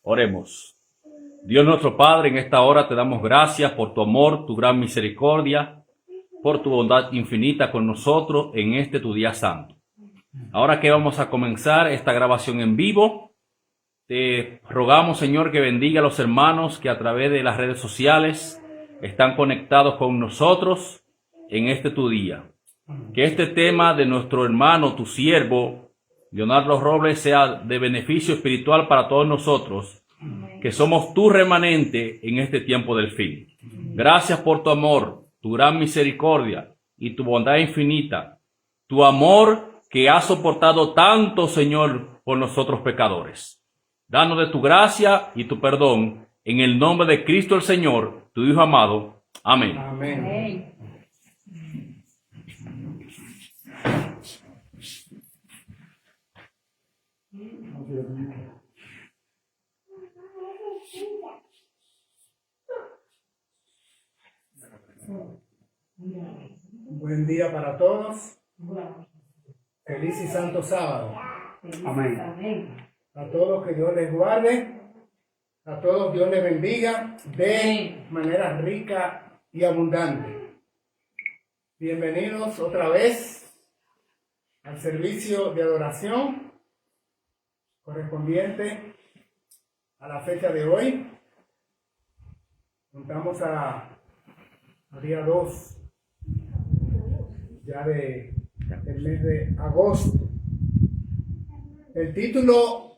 Oremos. Dios nuestro Padre, en esta hora te damos gracias por tu amor, tu gran misericordia, por tu bondad infinita con nosotros en este tu día santo. Ahora que vamos a comenzar esta grabación en vivo, te rogamos, Señor, que bendiga a los hermanos que a través de las redes sociales están conectados con nosotros en este tu día. Que este tema de nuestro hermano, tu siervo, Leonardo Robles, sea de beneficio espiritual para todos nosotros, que somos tu remanente en este tiempo del fin. Gracias por tu amor, tu gran misericordia y tu bondad infinita, tu amor que ha soportado tanto, Señor, por nosotros pecadores. Danos de tu gracia y tu perdón, en el nombre de Cristo el Señor, tu Hijo amado. Amén. Amén. Buen día para todos. Feliz y santo sábado. Amén. A todos que Dios les guarde. A todos Dios les bendiga de manera rica y abundante. Bienvenidos otra vez al servicio de adoración correspondiente a la fecha de hoy. Contamos a día 2 ya del mes de agosto. El título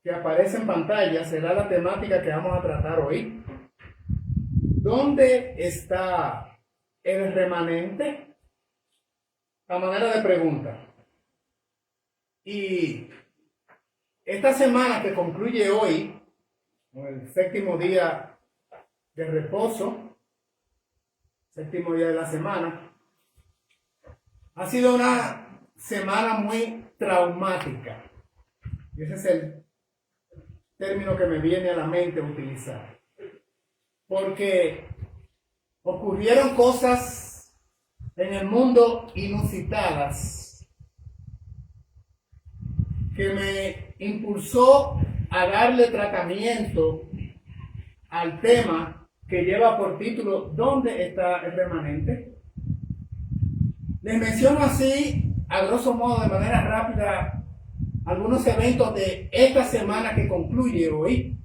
que aparece en pantalla será la temática que vamos a tratar hoy. ¿Dónde está el remanente? A manera de pregunta. Y esta semana que concluye hoy, con el séptimo día de reposo, séptimo día de la semana, ha sido una semana muy traumática. Y ese es el término que me viene a la mente utilizar. Porque ocurrieron cosas en el mundo inusitadas que me impulsó a darle tratamiento al tema que lleva por título ¿Dónde está el remanente? Les menciono así, a grosso modo, de manera rápida, algunos eventos de esta semana que concluye hoy.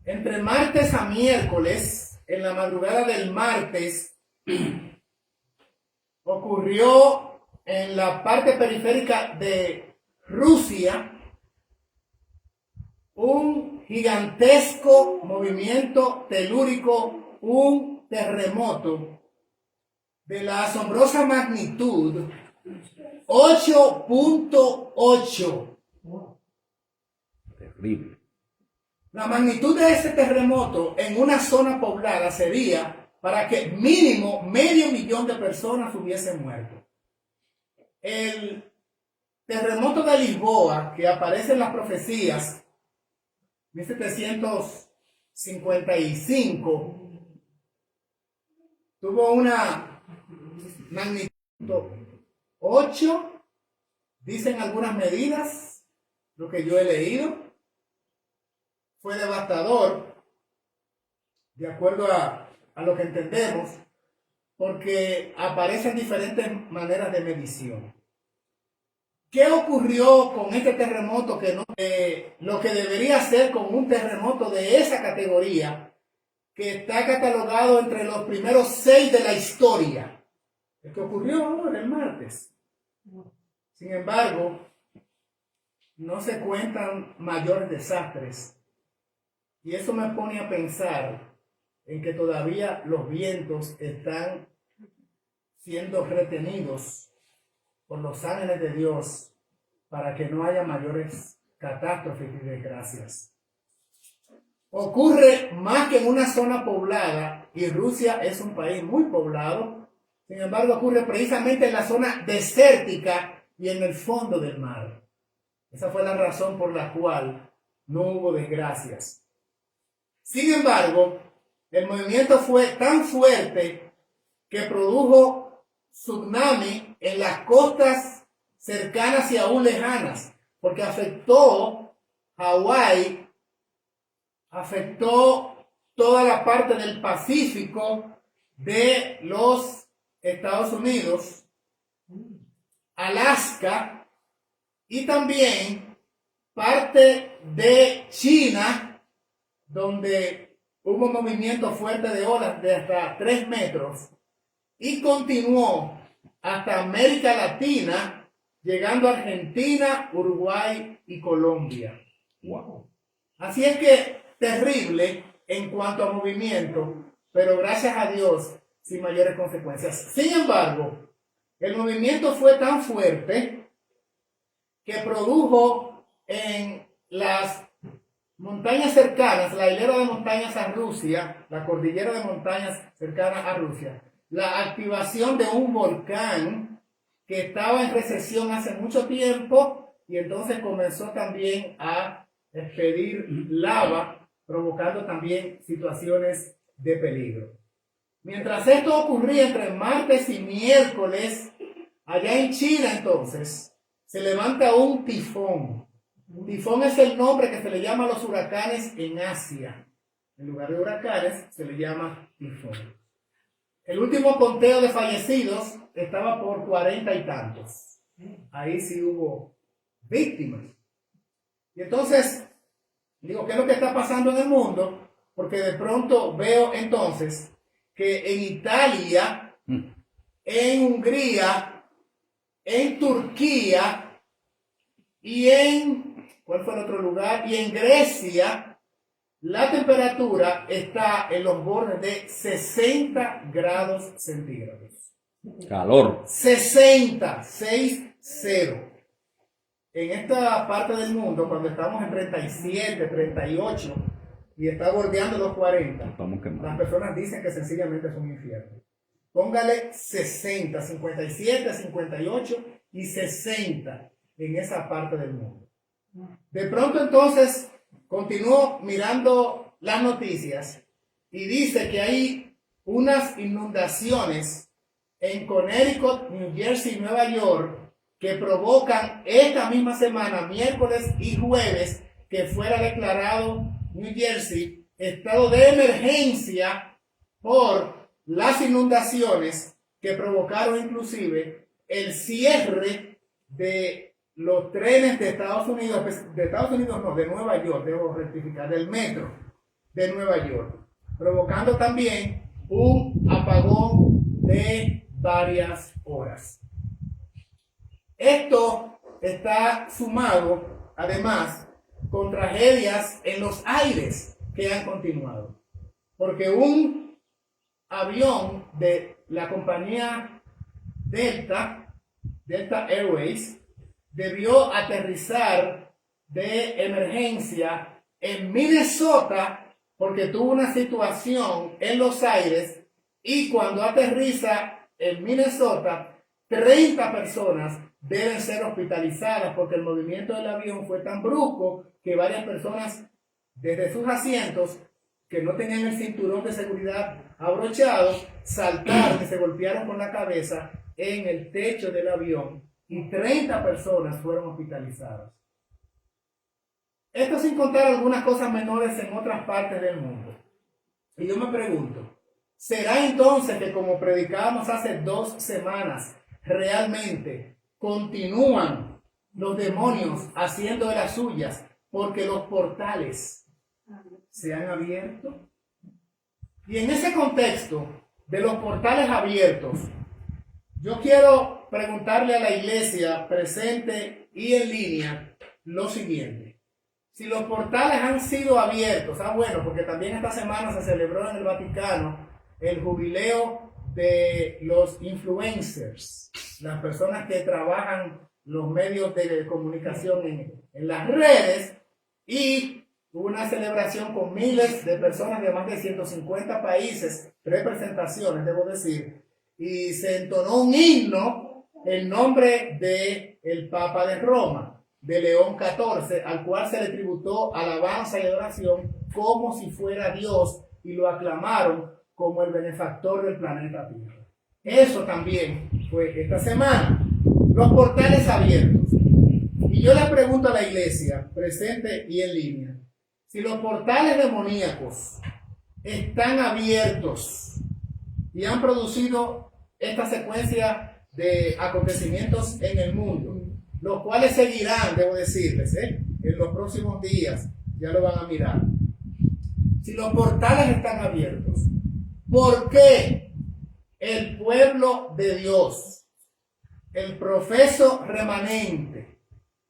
Entre martes a miércoles, en la madrugada del martes, ocurrió en la parte periférica de Rusia un gigantesco movimiento telúrico, un terremoto de la asombrosa magnitud 8.8. Terrible. La magnitud de ese terremoto en una zona poblada sería para que mínimo 500,000 de personas hubiesen muerto. El terremoto de Lisboa, que aparece en las profecías, 1755, tuvo una magnitud 8, dicen algunas medidas, lo que yo he leído, fue devastador, de acuerdo a lo que entendemos, porque aparecen diferentes maneras de medición. ¿Qué ocurrió con este terremoto que no lo que debería ser con un terremoto de esa categoría, que está catalogado entre los primeros 6 de la historia? El que ocurrió ahora el martes. Sin embargo, no se cuentan mayores desastres. Y eso me pone a pensar en que todavía los vientos están siendo retenidos por los ángeles de Dios para que no haya mayores catástrofes y desgracias. Ocurre más que en una zona poblada, y Rusia es un país muy poblado. Sin embargo, ocurre precisamente en la zona desértica y en el fondo del mar. Esa fue la razón por la cual no hubo desgracias. Sin embargo, el movimiento fue tan fuerte que produjo tsunami en las costas cercanas y aún lejanas, porque afectó Hawái, afectó toda la parte del Pacífico de los Estados Unidos, Alaska y también parte de China, donde hubo un movimiento fuerte de olas de hasta 3 metros y continuó hasta América Latina, llegando a Argentina, Uruguay y Colombia. Wow. Así es que terrible en cuanto a movimiento, pero gracias a Dios sin mayores consecuencias. Sin embargo, el movimiento fue tan fuerte que produjo en las montañas cercanas, la hilera de montañas a Rusia, la cordillera de montañas cercanas a Rusia, la activación de un volcán que estaba en recesión hace mucho tiempo y entonces comenzó también a expedir lava, provocando también situaciones de peligro. Mientras esto ocurría entre martes y miércoles, allá en China entonces, se levanta un tifón. Tifón es el nombre que se le llama a los huracanes en Asia. En lugar de huracanes, se le llama tifón. El último conteo de fallecidos estaba por 40 y tantos. Ahí sí hubo víctimas. Y entonces, digo, ¿qué es lo que está pasando en el mundo? Porque de pronto veo entonces que en Italia, en Hungría, en Turquía y ¿cuál fue el otro lugar? Y en Grecia, la temperatura está en los bordes de 60 grados centígrados. Calor. 60, 6-0. En esta parte del mundo, cuando estamos en 37, 38 y está bordeando los 40, Estamos quemados. las personas dicen que sencillamente es un infierno. Póngale 60, 57, 58 y 60 en esa parte del mundo. De pronto entonces continúo mirando las noticias y dice que hay unas inundaciones en Connecticut, New Jersey y Nueva York que provocan esta misma semana, miércoles y jueves, que fuera declarado New Jersey estado de emergencia por las inundaciones que provocaron inclusive el cierre de los trenes de Estados Unidos, de Nueva York, debo rectificar, del metro de Nueva York, provocando también un apagón de varias horas. Esto está sumado, además, con tragedias en los aires que han continuado. Porque un avión de la compañía Delta Airways, debió aterrizar de emergencia en Minnesota porque tuvo una situación en los aires y cuando aterriza en Minnesota, 30 personas deben ser hospitalizadas porque el movimiento del avión fue tan brusco que varias personas desde sus asientos que no tenían el cinturón de seguridad abrochado saltaron y se golpearon con la cabeza en el techo del avión y 30 personas fueron hospitalizadas. Esto sin contar algunas cosas menores en otras partes del mundo. Y yo me pregunto, ¿será entonces que como predicábamos hace 2 semanas, realmente continúan los demonios haciendo de las suyas porque los portales se han abierto? Y en ese contexto de los portales abiertos, yo quiero preguntarle a la iglesia presente y en línea lo siguiente. Si los portales han sido abiertos, bueno, porque también esta semana se celebró en el Vaticano el jubileo de los influencers, las personas que trabajan los medios de comunicación en las redes, y hubo una celebración con miles de personas de más de 150 países, representaciones, debo decir, y se entonó un himno en nombre del Papa de Roma, de León XIV, al cual se le tributó alabanza y adoración como si fuera Dios, y lo aclamaron como el benefactor del planeta Tierra. Eso también fue esta semana. Los portales abiertos. Y yo le pregunto a la iglesia, presente y en línea, Si los portales demoníacos están abiertos y han producido esta secuencia de acontecimientos en el mundo, los cuales seguirán, debo decirles, en los próximos días, ya lo van a mirar. Si los portales están abiertos, ¿por qué el pueblo de Dios, el profeso remanente,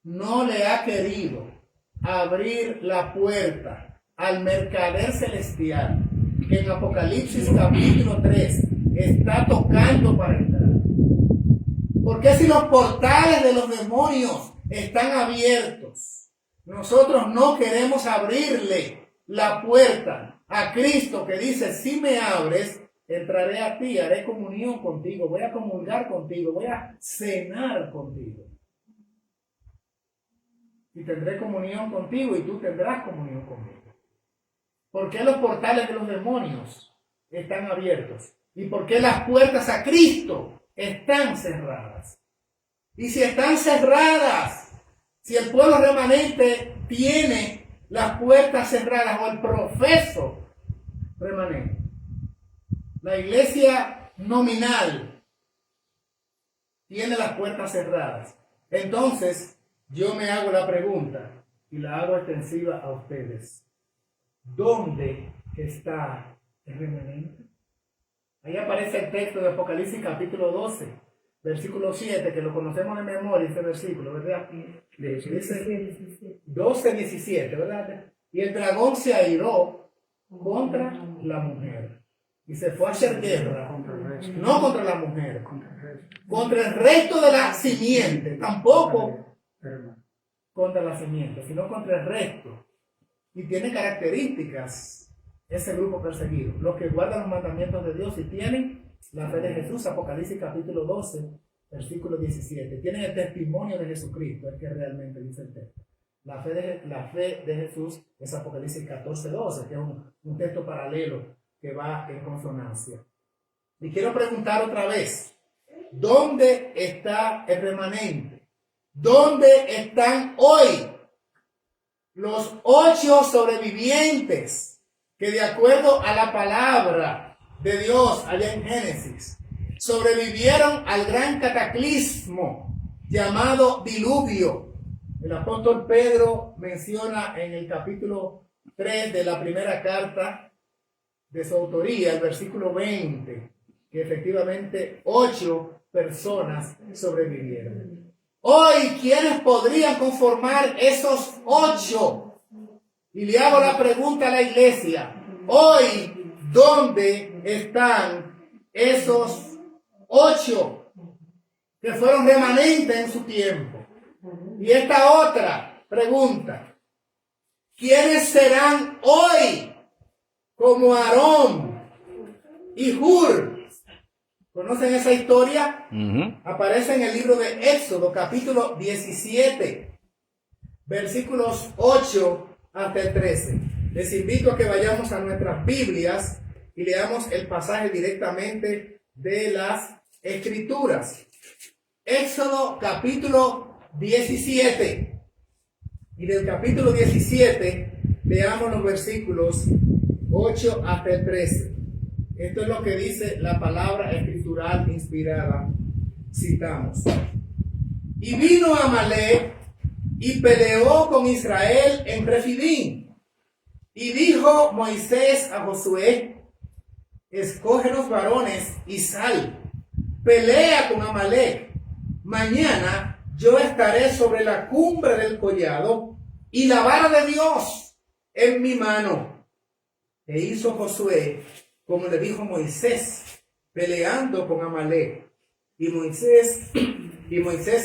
no le ha querido abrir la puerta al mercader celestial que en Apocalipsis capítulo 3 está tocando para entrar? ¿Por qué si los portales de los demonios están abiertos, nosotros no queremos abrirle la puerta a Cristo, que dice, si me abres, entraré a ti, haré comunión contigo, voy a comulgar contigo, voy a cenar contigo? Y tendré comunión contigo y tú tendrás comunión conmigo. ¿Por qué los portales de los demonios están abiertos? ¿Y por qué las puertas a Cristo están cerradas? Y si están cerradas, si el pueblo remanente tiene las puertas cerradas, o el profeso remanente, la iglesia nominal tiene las puertas cerradas, entonces yo me hago la pregunta y la hago extensiva a ustedes: ¿dónde está el remanente? Ahí aparece el texto de Apocalipsis capítulo 12, versículo 7, que lo conocemos de memoria, este versículo, ¿verdad? Dice 12, 17, ¿verdad? Y el dragón se airó contra la mujer y se fue a hacer guerra, no contra la mujer, contra el resto de la simiente, tampoco contra la simiente, sino contra el resto. Y tiene características ese grupo perseguido: los que guardan los mandamientos de Dios y tienen la fe de Jesús, Apocalipsis capítulo 12, versículo 17. Tienen el testimonio de Jesucristo, es que realmente dice el texto. La fe de Jesús es Apocalipsis 14, 12, que es un texto paralelo que va en consonancia. Y quiero preguntar otra vez: ¿dónde está el remanente? ¿Dónde están hoy los 8 sobrevivientes que, de acuerdo a la palabra de Dios allá en Génesis, sobrevivieron al gran cataclismo llamado diluvio? El apóstol Pedro menciona en el capítulo 3 de la primera carta de su autoría, el versículo 20, que efectivamente 8 personas sobrevivieron. Hoy, ¿quiénes podrían conformar esos 8? Y le hago la pregunta a la iglesia: hoy, ¿dónde están esos 8 que fueron remanentes en su tiempo? Y esta otra pregunta: ¿quiénes serán hoy como Aarón y Hur? ¿Conocen esa historia? Aparece en el libro de Éxodo, capítulo 17, versículos 8 hasta el 13. Les invito a que vayamos a nuestras Biblias y leamos el pasaje directamente de las Escrituras. Éxodo, capítulo 17. Y del capítulo 17, leamos los versículos 8 hasta el 13. Esto es lo que dice la palabra escritural inspirada. Citamos: y vino Amalek y peleó con Israel en Refidim. Y dijo Moisés a Josué: escoge los varones y sal, pelea con Amalek. Mañana yo estaré sobre la cumbre del collado y la vara de Dios en mi mano. E hizo Josué como le dijo Moisés, peleando con Amalek. Y Moisés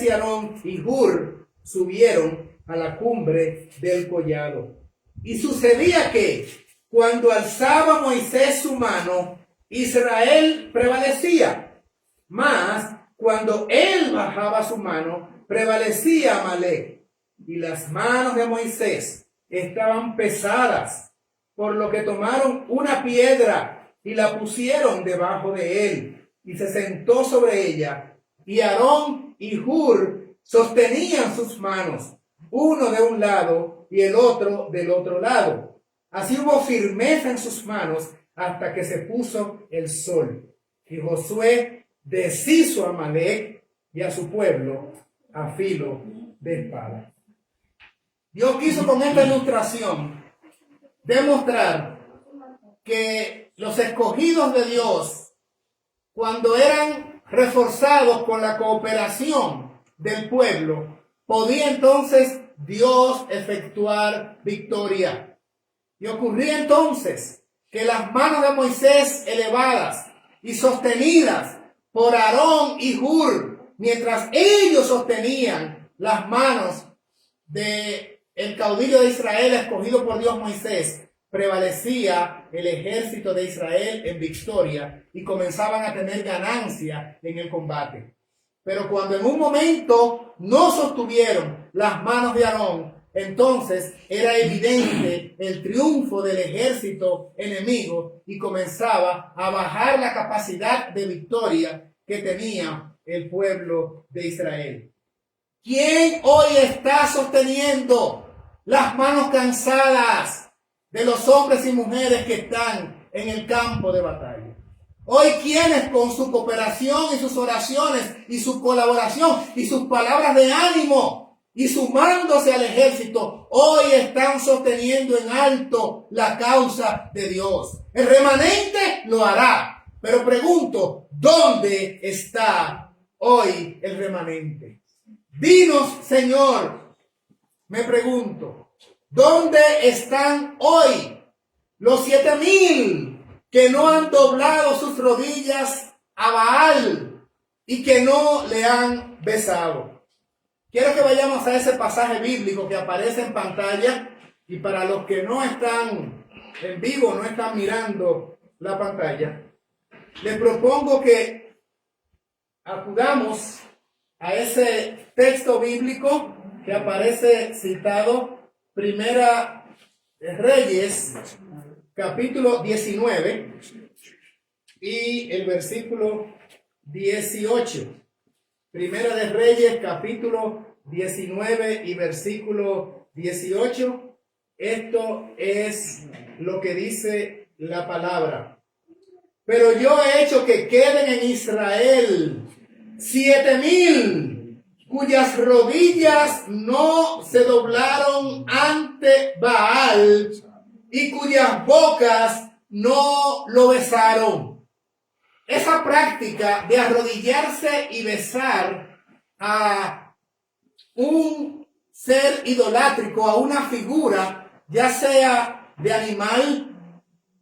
y Aarón y Hur subieron a la cumbre del collado. Y sucedía que, cuando alzaba Moisés su mano, Israel prevalecía. Mas, cuando él bajaba su mano, prevalecía Amalek. Y las manos de Moisés estaban pesadas, por lo que tomaron una piedra y la pusieron debajo de él, y se sentó sobre ella. Y Aarón y Hur sostenían sus manos, uno de un lado y el otro del otro lado. Así hubo firmeza en sus manos hasta que se puso el sol. Y Josué deshizo a Amalec y a su pueblo a filo de espada. Dios quiso con esta ilustración demostrar que los escogidos de Dios, cuando eran reforzados con la cooperación del pueblo, podía entonces Dios efectuar victoria. Y ocurría entonces que las manos de Moisés elevadas y sostenidas por Aarón y Hur, mientras ellos sostenían las manos de el caudillo de Israel escogido por Dios Moisés, prevalecía el ejército de Israel en victoria y comenzaban a tener ganancia en el combate. Pero cuando en un momento no sostuvieron las manos de Aarón, entonces era evidente el triunfo del ejército enemigo y comenzaba a bajar la capacidad de victoria que tenía el pueblo de Israel. ¿Quién hoy está sosteniendo las manos cansadas de los hombres y mujeres que están en el campo de batalla? Hoy, ¿quiénes con su cooperación y sus oraciones y su colaboración y sus palabras de ánimo y sumándose al ejército, hoy están sosteniendo en alto la causa de Dios? El remanente lo hará, pero pregunto, ¿dónde está hoy el remanente? Dinos, Señor, me pregunto, ¿dónde están hoy los 7,000 que no han doblado sus rodillas a Baal y que no le han besado? Quiero que vayamos a ese pasaje bíblico que aparece en pantalla, y para los que no están en vivo, no están mirando la pantalla, les propongo que acudamos a ese texto bíblico que aparece citado, Primera de Reyes, capítulo 19 y el versículo 18. Primera de Reyes, capítulo 19 y versículo 18. Esto es lo que dice la palabra. Pero yo he hecho que queden en Israel 7,000 cuyas rodillas no se doblaron ante Baal y cuyas bocas no lo besaron. Esa práctica de arrodillarse y besar a un ser idolátrico, a una figura, ya sea de animal,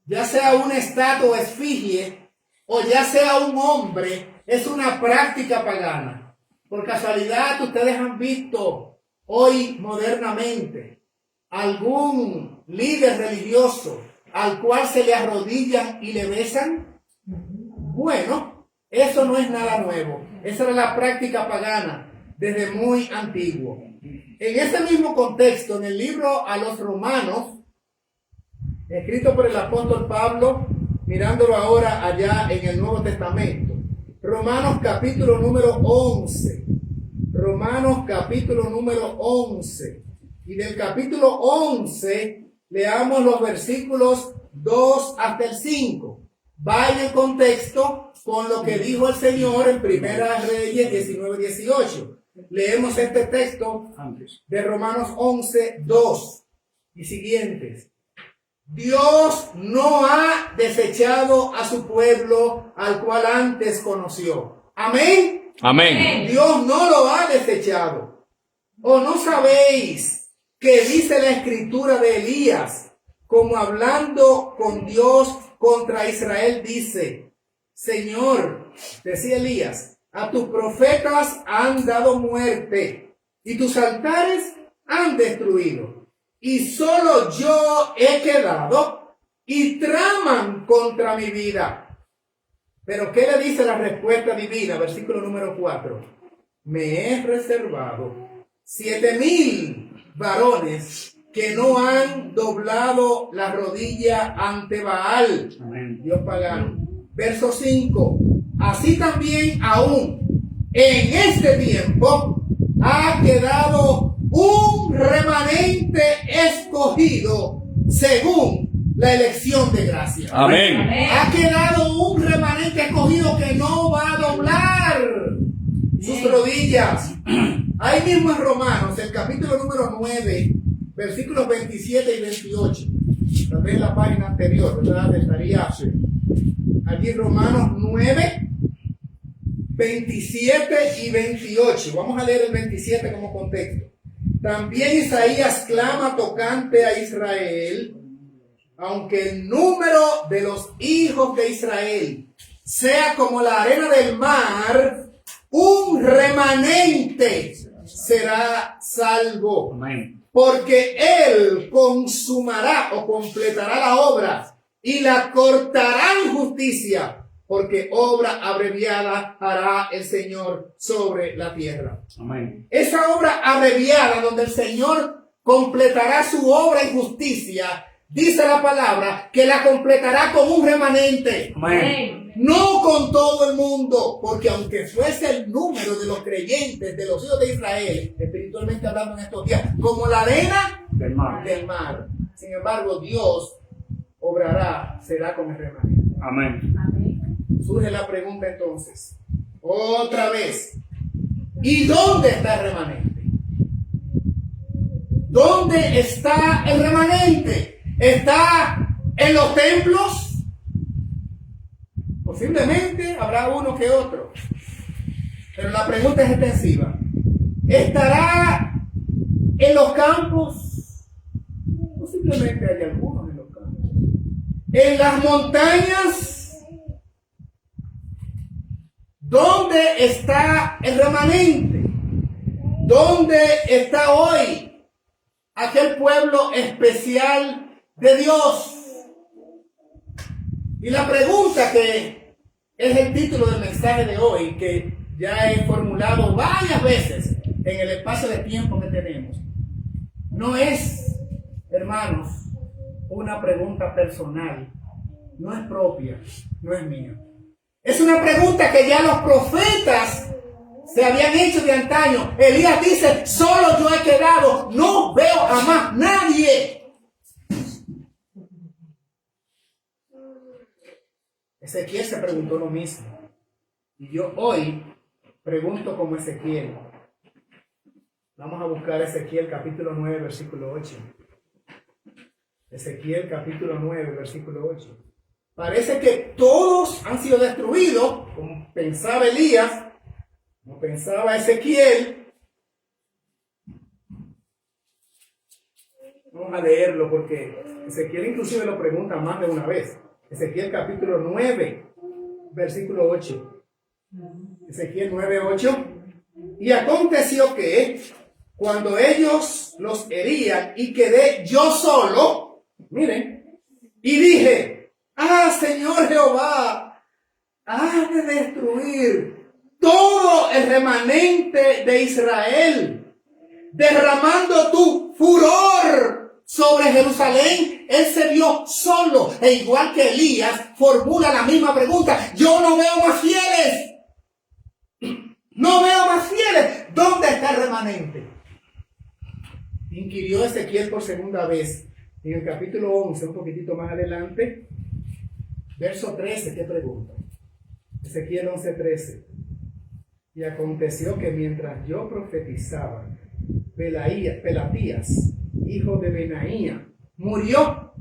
ya sea una estatua o esfinge, o ya sea un hombre, es una práctica pagana. Por casualidad, ustedes han visto hoy modernamente algún líder religioso al cual se le arrodillan y le besan. Bueno, eso no es nada nuevo. Esa era la práctica pagana desde muy antiguo. En ese mismo contexto, en el libro a los Romanos, escrito por el apóstol Pablo, mirándolo ahora allá en el Nuevo Testamento, Romanos capítulo número 11. Romanos capítulo número 11. Y del capítulo 11 leamos los versículos 2 hasta el 5. Vaya en contexto con lo que dijo el Señor en Primera Reyes 19-18. Leemos este texto de Romanos 11, 2 y siguientes. Dios no ha desechado a su pueblo al cual antes conoció. Amén. Amén. Dios no lo ha desechado. ¿O no sabéis que dice la escritura de Elías, como hablando con Dios contra Israel, dice: Señor, decía Elías, a tus profetas han dado muerte y tus altares han destruido. Y solo yo he quedado y traman contra mi vida. Pero ¿qué le dice la respuesta divina? Versículo número 4. Me he reservado 7,000 varones que no han doblado la rodilla ante Baal, Dios pagano. Verso 5. Así también aún en este tiempo ha quedado un remanente escogido según la elección de gracia. Amén. Ha quedado un remanente escogido que no va a doblar sus rodillas. Ahí mismo en Romanos, el capítulo número 9, versículos 27 y 28. Tal vez la página anterior, ¿verdad? Estaría allí Romanos 9, 27 y 28. Vamos a leer el 27 como contexto. También Isaías clama tocante a Israel, aunque el número de los hijos de Israel sea como la arena del mar, un remanente será salvo. Amén. Porque él consumará o completará la obra y la cortará en justicia, porque obra abreviada hará el Señor sobre la tierra. Amén. Esa obra abreviada donde el Señor completará su obra en justicia, dice la palabra que la completará con un remanente. Amén. No con todo el mundo, porque aunque fuese el número de los creyentes, de los hijos de Israel, espiritualmente hablando en estos días, como la arena Del mar. del mar, sin embargo Dios obrará, será con el remanente. Amén. Amén. Surge la pregunta entonces, otra vez, ¿y dónde está el remanente? ¿Dónde está el remanente? ¿Está en los templos? Posiblemente habrá uno que otro, pero la pregunta es extensiva. ¿Estará en los campos? Posiblemente hay algunos en los campos. ¿En las montañas? ¿Dónde está el remanente? ¿Dónde está hoy aquel pueblo especial de Dios? Y la pregunta que es el título del mensaje de hoy, que ya he formulado varias veces en el espacio de tiempo que tenemos, no es, hermanos, una pregunta personal, no es propia, no es mía. Es una pregunta que ya los profetas se habían hecho de antaño. Elías dice, solo yo he quedado, no veo a más nadie. Ezequiel se preguntó lo mismo. Y yo hoy pregunto como Ezequiel. Vamos a buscar Ezequiel capítulo 9, versículo 8. Ezequiel capítulo 9, versículo 8. Parece que todos han sido destruidos, como pensaba Elías, como pensaba Ezequiel. Vamos a leerlo porque Ezequiel inclusive lo pregunta más de una vez. Ezequiel capítulo 9, versículo 8. Ezequiel 9, 8. Y aconteció que cuando ellos los herían y quedé yo solo, miren, y dije, Señor Jehová, has de destruir todo el remanente de Israel, derramando tu furor sobre Jerusalén. Él se vio solo, e igual que Elías, formula la misma pregunta. Yo no veo más fieles. No veo más fieles. ¿Dónde está el remanente? Inquirió Ezequiel por segunda vez. En el capítulo 11, un poquitito más adelante, verso 13, ¿qué pregunta? Ezequiel 11, 13. Y aconteció que mientras yo profetizaba, Pelatías, hijo de Benaía, murió.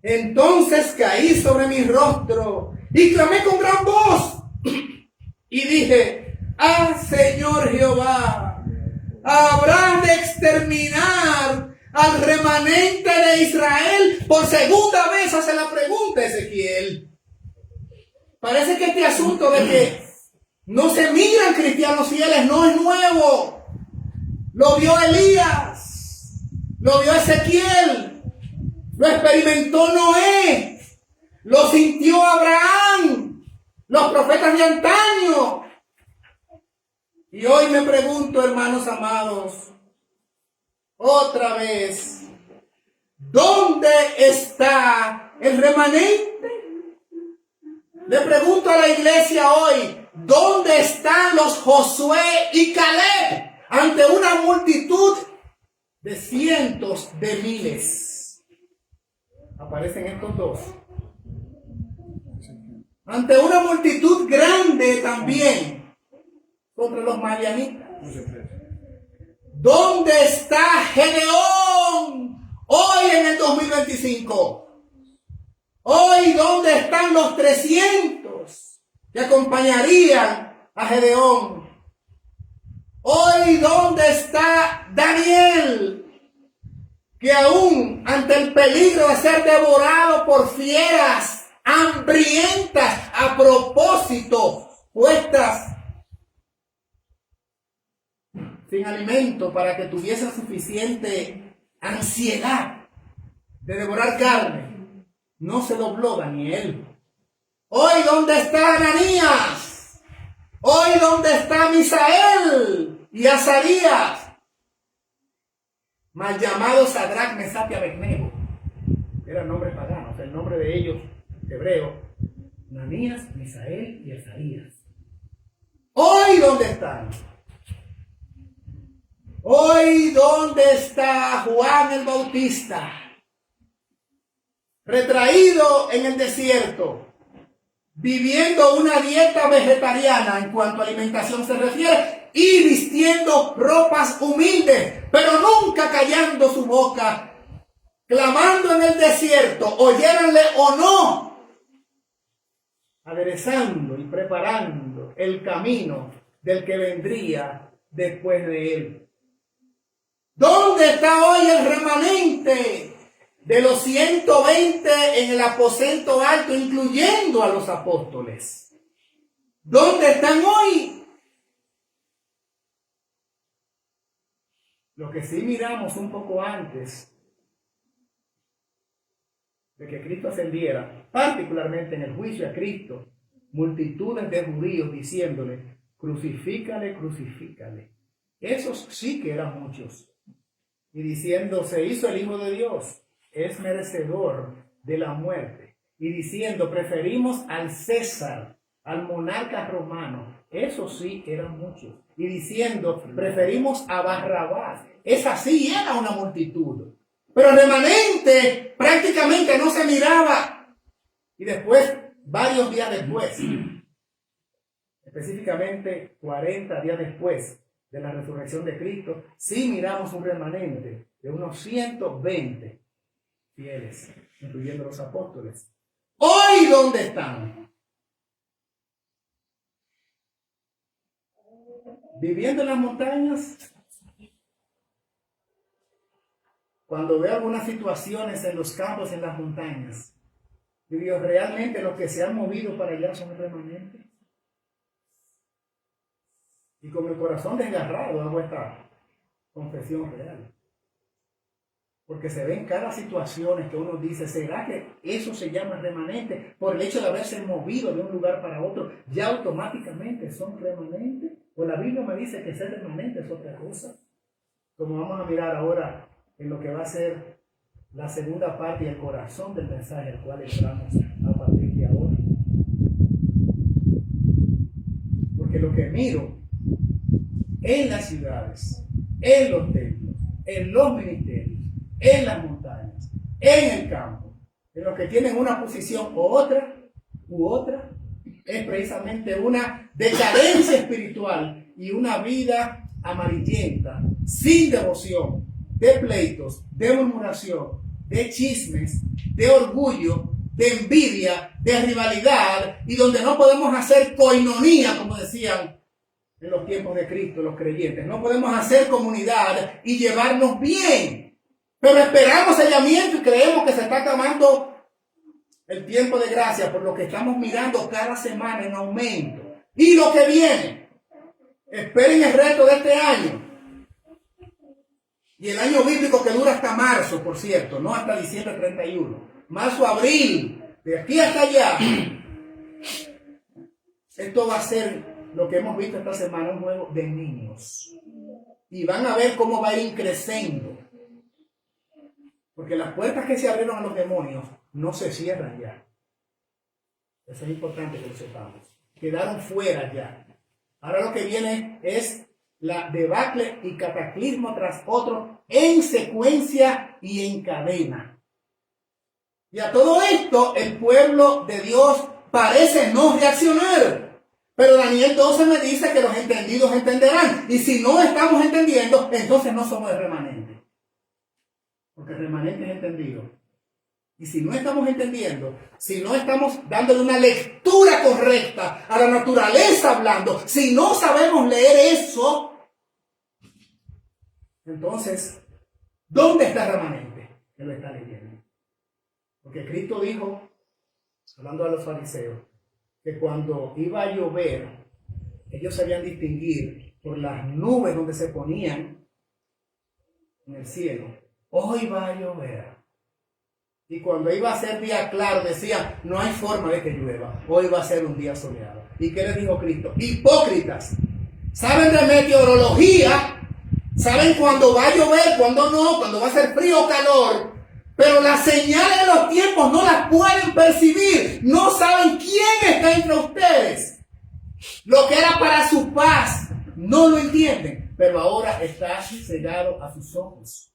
Entonces caí sobre mi rostro y clamé con gran voz y dije, Señor Jehová, habrán de exterminar al remanente de Israel. Por segunda vez hace la pregunta Ezequiel. Parece que este asunto de que no se migran cristianos fieles no es nuevo. Lo vio Elías, lo vio Ezequiel, lo experimentó Noé, lo sintió Abraham, los profetas de antaño. Y hoy me pregunto, hermanos amados, otra vez, ¿dónde está el remanente? Le pregunto a la iglesia hoy, ¿dónde están los Josué y Caleb ante una multitud de cientos de miles. Aparecen estos dos. Ante una multitud grande también contra los madianitas. ¿Dónde está Gedeón hoy en el 2025? Hoy, ¿dónde están los 300 que acompañarían a Gedeón? Hoy, ¿dónde está Daniel, que aún ante el peligro de ser devorado por fieras hambrientas a propósito, puestas sin alimento para que tuviesen suficiente ansiedad de devorar carne, no se dobló Daniel? Hoy, ¿dónde está Ananías? Hoy, ¿dónde está Misael y Azarías? Mal llamados Sadrach, Mesach y Abednego. Eran nombres paganos, el nombre de ellos hebreo. Ananías, Misael y Azarías. Hoy, ¿dónde están? Hoy, ¿dónde está Juan el Bautista? Retraído en el desierto, viviendo una dieta vegetariana en cuanto a alimentación se refiere y vistiendo ropas humildes, pero nunca callando su boca, clamando en el desierto, oyéranle o no, aderezando y preparando el camino del que vendría después de él. ¿Dónde está hoy el remanente de los 120 en el aposento alto, incluyendo a los apóstoles? ¿Dónde están hoy? Lo que sí miramos un poco antes de que Cristo ascendiera, particularmente en el juicio a Cristo, multitudes de judíos diciéndole, crucifícale, crucifícale. Esos sí que eran muchos. Y diciendo, se hizo el Hijo de Dios, es merecedor de la muerte. Y diciendo, preferimos al César, al monarca romano. Eso sí eran muchos. Y diciendo, preferimos a Barrabás. Esa sí era una multitud. Pero el remanente prácticamente no se miraba. Y después, varios días después, específicamente 40 días después de la resurrección de Cristo, sí miramos un remanente de unos 120 fieles, incluyendo los apóstoles. ¿Hoy dónde están? ¿Viviendo en las montañas? Cuando veo algunas situaciones en los campos, en las montañas, digo, ¿realmente los que se han movido para allá son remanentes? Y con el corazón desgarrado hago esta confesión real. Porque se ven cada situación que uno dice, ¿será que eso se llama remanente? Por el hecho de haberse movido de un lugar para otro, ¿ya automáticamente son remanentes? ¿O la Biblia me dice que ser remanente es otra cosa? Como vamos a mirar ahora en lo que va a ser la segunda parte y el corazón del mensaje al cual entramos a partir de ahora. Porque lo que miro en las ciudades, en los templos, en los ministerios, en las montañas, en el campo, en los que tienen una posición u otra, es precisamente una decadencia espiritual y una vida amarillenta, sin devoción, de pleitos, de murmuración, de chismes, de orgullo, de envidia, de rivalidad, y donde no podemos hacer coinonía, como decían en los tiempos de Cristo los creyentes. No podemos hacer comunidad y llevarnos bien, pero esperamos sellamiento y creemos que se está acabando el tiempo de gracia por lo que estamos mirando cada semana en aumento. Y lo que viene, esperen el reto de este año. Y el año bíblico que dura hasta marzo, por cierto, no hasta diciembre 31. Marzo, abril, de aquí hasta allá. Esto va a ser lo que hemos visto esta semana, un juego de niños. Y van a ver cómo va a ir creciendo. Porque las puertas que se abrieron a los demonios no se cierran ya. Eso es importante que lo sepamos. Quedaron fuera ya. Ahora lo que viene es la debacle y cataclismo tras otro en secuencia y en cadena. Y a todo esto el pueblo de Dios parece no reaccionar. Pero Daniel 12 me dice que los entendidos entenderán. Y si no estamos entendiendo, entonces no somos el remanente. Porque el remanente es entendido. Y si no estamos entendiendo, si no estamos dándole una lectura correcta a la naturaleza hablando, si no sabemos leer eso, entonces, ¿dónde está el remanente que lo está leyendo? Porque Cristo dijo, hablando a los fariseos, que cuando iba a llover, ellos sabían distinguir por las nubes donde se ponían en el cielo. Hoy va a llover. Y cuando iba a ser día claro, decía, no hay forma de que llueva. Hoy va a ser un día soleado. ¿Y qué les dijo Cristo? Hipócritas. Saben de meteorología, saben cuándo va a llover, cuándo no, cuándo va a ser frío o calor. Pero las señales de los tiempos no las pueden percibir. No saben quién está entre ustedes. Lo que era para su paz, no lo entienden. Pero ahora está cegado a sus ojos.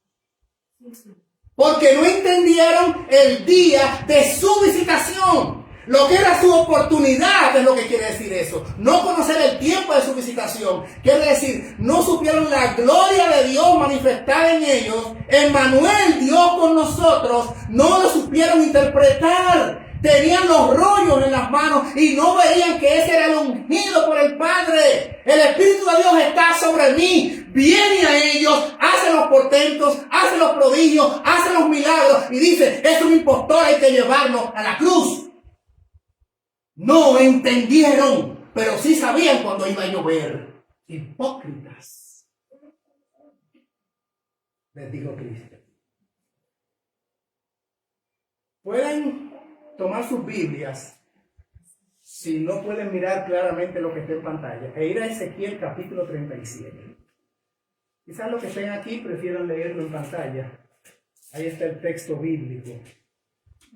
Porque no entendieron el día de su visitación. Lo que era su oportunidad es lo que quiere decir eso. No conocer el tiempo de su visitación. Quiere decir, no supieron la gloria de Dios manifestada en ellos. Emmanuel, Dios con nosotros, no lo supieron interpretar. Tenían los rollos en las manos y no veían que ese era el ungido por el Padre. El Espíritu de Dios está sobre mí. Viene a ellos, hace los portentos, hace los prodigios, hace los milagros y dice, es un impostor, hay que llevarlo a la cruz. No entendieron, pero sí sabían cuando iba a llover. Hipócritas, les dijo Cristo. Pueden tomar sus Biblias, si no pueden mirar claramente lo que está en pantalla, e ir a Ezequiel capítulo 37. Quizás los que estén aquí prefieran leerlo en pantalla. Ahí está el texto bíblico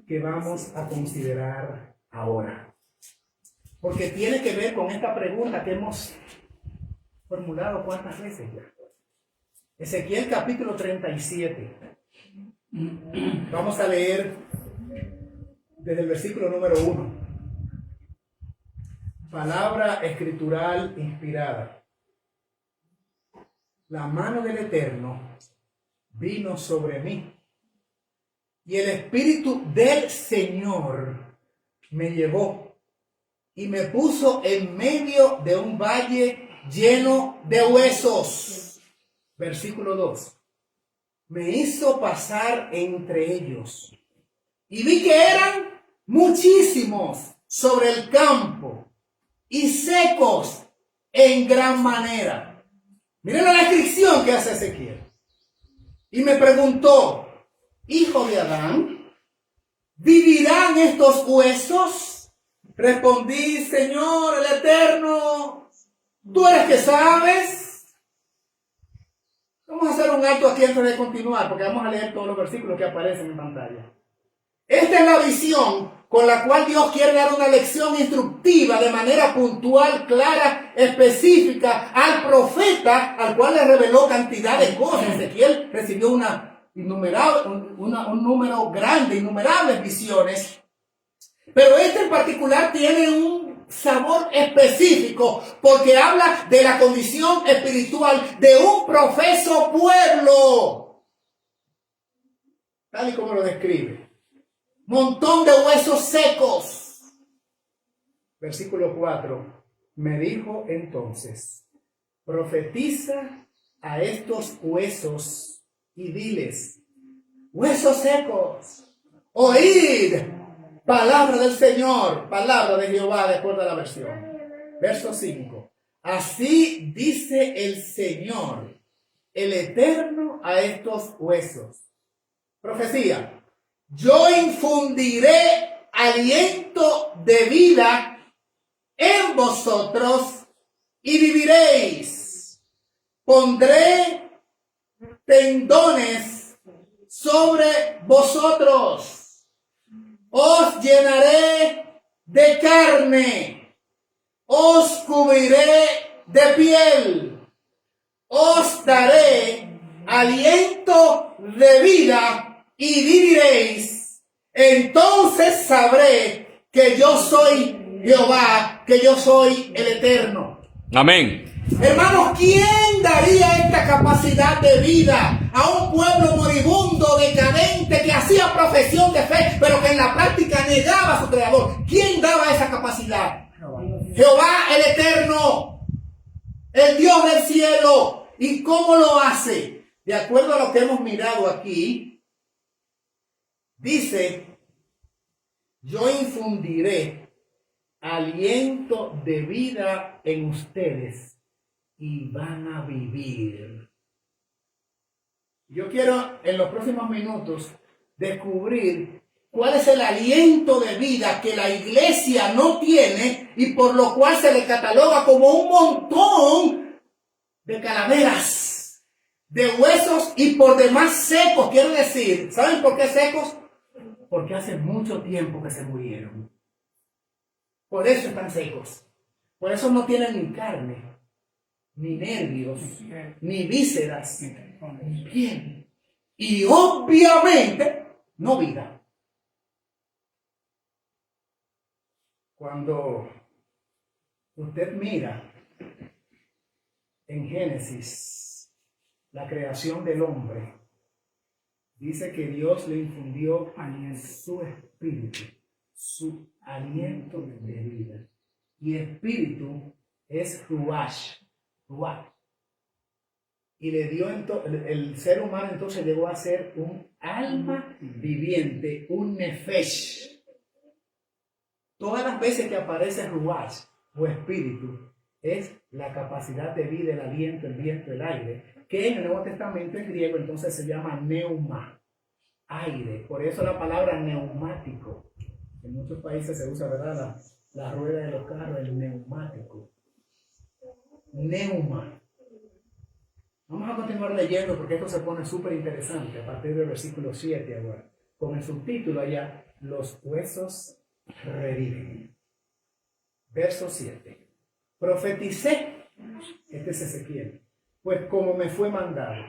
que vamos a considerar ahora. Porque tiene que ver con esta pregunta que hemos formulado cuántas veces ya. Ezequiel capítulo 37. Vamos a leer desde el versículo número 1. Palabra escritural inspirada. La mano del Eterno vino sobre mí, y el Espíritu del Señor me llevó y me puso en medio de un valle lleno de huesos. Versículo 2. Me hizo pasar entre ellos, y vi que eran muchísimos sobre el campo y secos en gran manera. Miren la descripción que hace Ezequiel. Y me preguntó, hijo de Adán, ¿vivirán estos huesos? Respondí, Señor, el Eterno, tú eres que sabes. Vamos a hacer un alto aquí antes de continuar, porque vamos a leer todos los versículos que aparecen en pantalla. Esta es la visión con la cual Dios quiere dar una lección instructiva de manera puntual, clara, específica al profeta, al cual le reveló cantidad de cosas. Ezequiel recibió un número grande, innumerables visiones. Pero este en particular tiene un sabor específico porque habla de la condición espiritual de un profeso pueblo. Tal y como lo describe. Montón de huesos secos. Versículo 4. Me dijo entonces, profetiza a estos huesos y diles, huesos secos, oíd palabra del Señor, palabra de Jehová, de acuerdo a la versión. Verso 5. Así dice el Señor, el Eterno, a estos huesos. Profecía. Yo infundiré aliento de vida en vosotros y viviréis. Pondré tendones sobre vosotros. Os llenaré de carne. Os cubriré de piel. os daré aliento de vida y viviréis. Entonces sabré que yo soy Jehová, que yo soy el Eterno. Amén. Hermanos, ¿quién daría esta capacidad de vida a un pueblo moribundo, decadente, que hacía profesión de fe, pero que en la práctica negaba a su creador? ¿Quién daba esa capacidad? Jehová el Eterno, el Dios del cielo. ¿Y cómo lo hace? De acuerdo a lo que hemos mirado aquí, dice, yo infundiré aliento de vida en ustedes y van a vivir. Yo quiero en los próximos minutos descubrir cuál es el aliento de vida que la iglesia no tiene y por lo cual se le cataloga como un montón de calaveras, de huesos y por demás secos. Quiero decir, ¿saben por qué secos? Porque hace mucho tiempo que se murieron. Por eso están secos. Por eso no tienen ni carne, ni nervios, ni vísceras, ni piel. Y obviamente, no vida. Cuando usted mira en Génesis la creación del hombre, dice que Dios le infundió su espíritu, su aliento de vida. Y espíritu es ruach. Y le dio el ser humano entonces llegó a ser un alma viviente, un nefesh. Todas las veces que aparece ruach o espíritu es la capacidad de vida, el aliento, el viento, el aire, que en el Nuevo Testamento en griego entonces se llama neuma, aire. Por eso la palabra neumático. En muchos países se usa, ¿verdad? La rueda de los carros, el neumático. Neuma. Vamos a continuar leyendo porque esto se pone súper interesante a partir del versículo 7 ahora. Con el subtítulo allá, los huesos reviven. Verso 7. Profeticé, este es Ezequiel, pues como me fue mandado.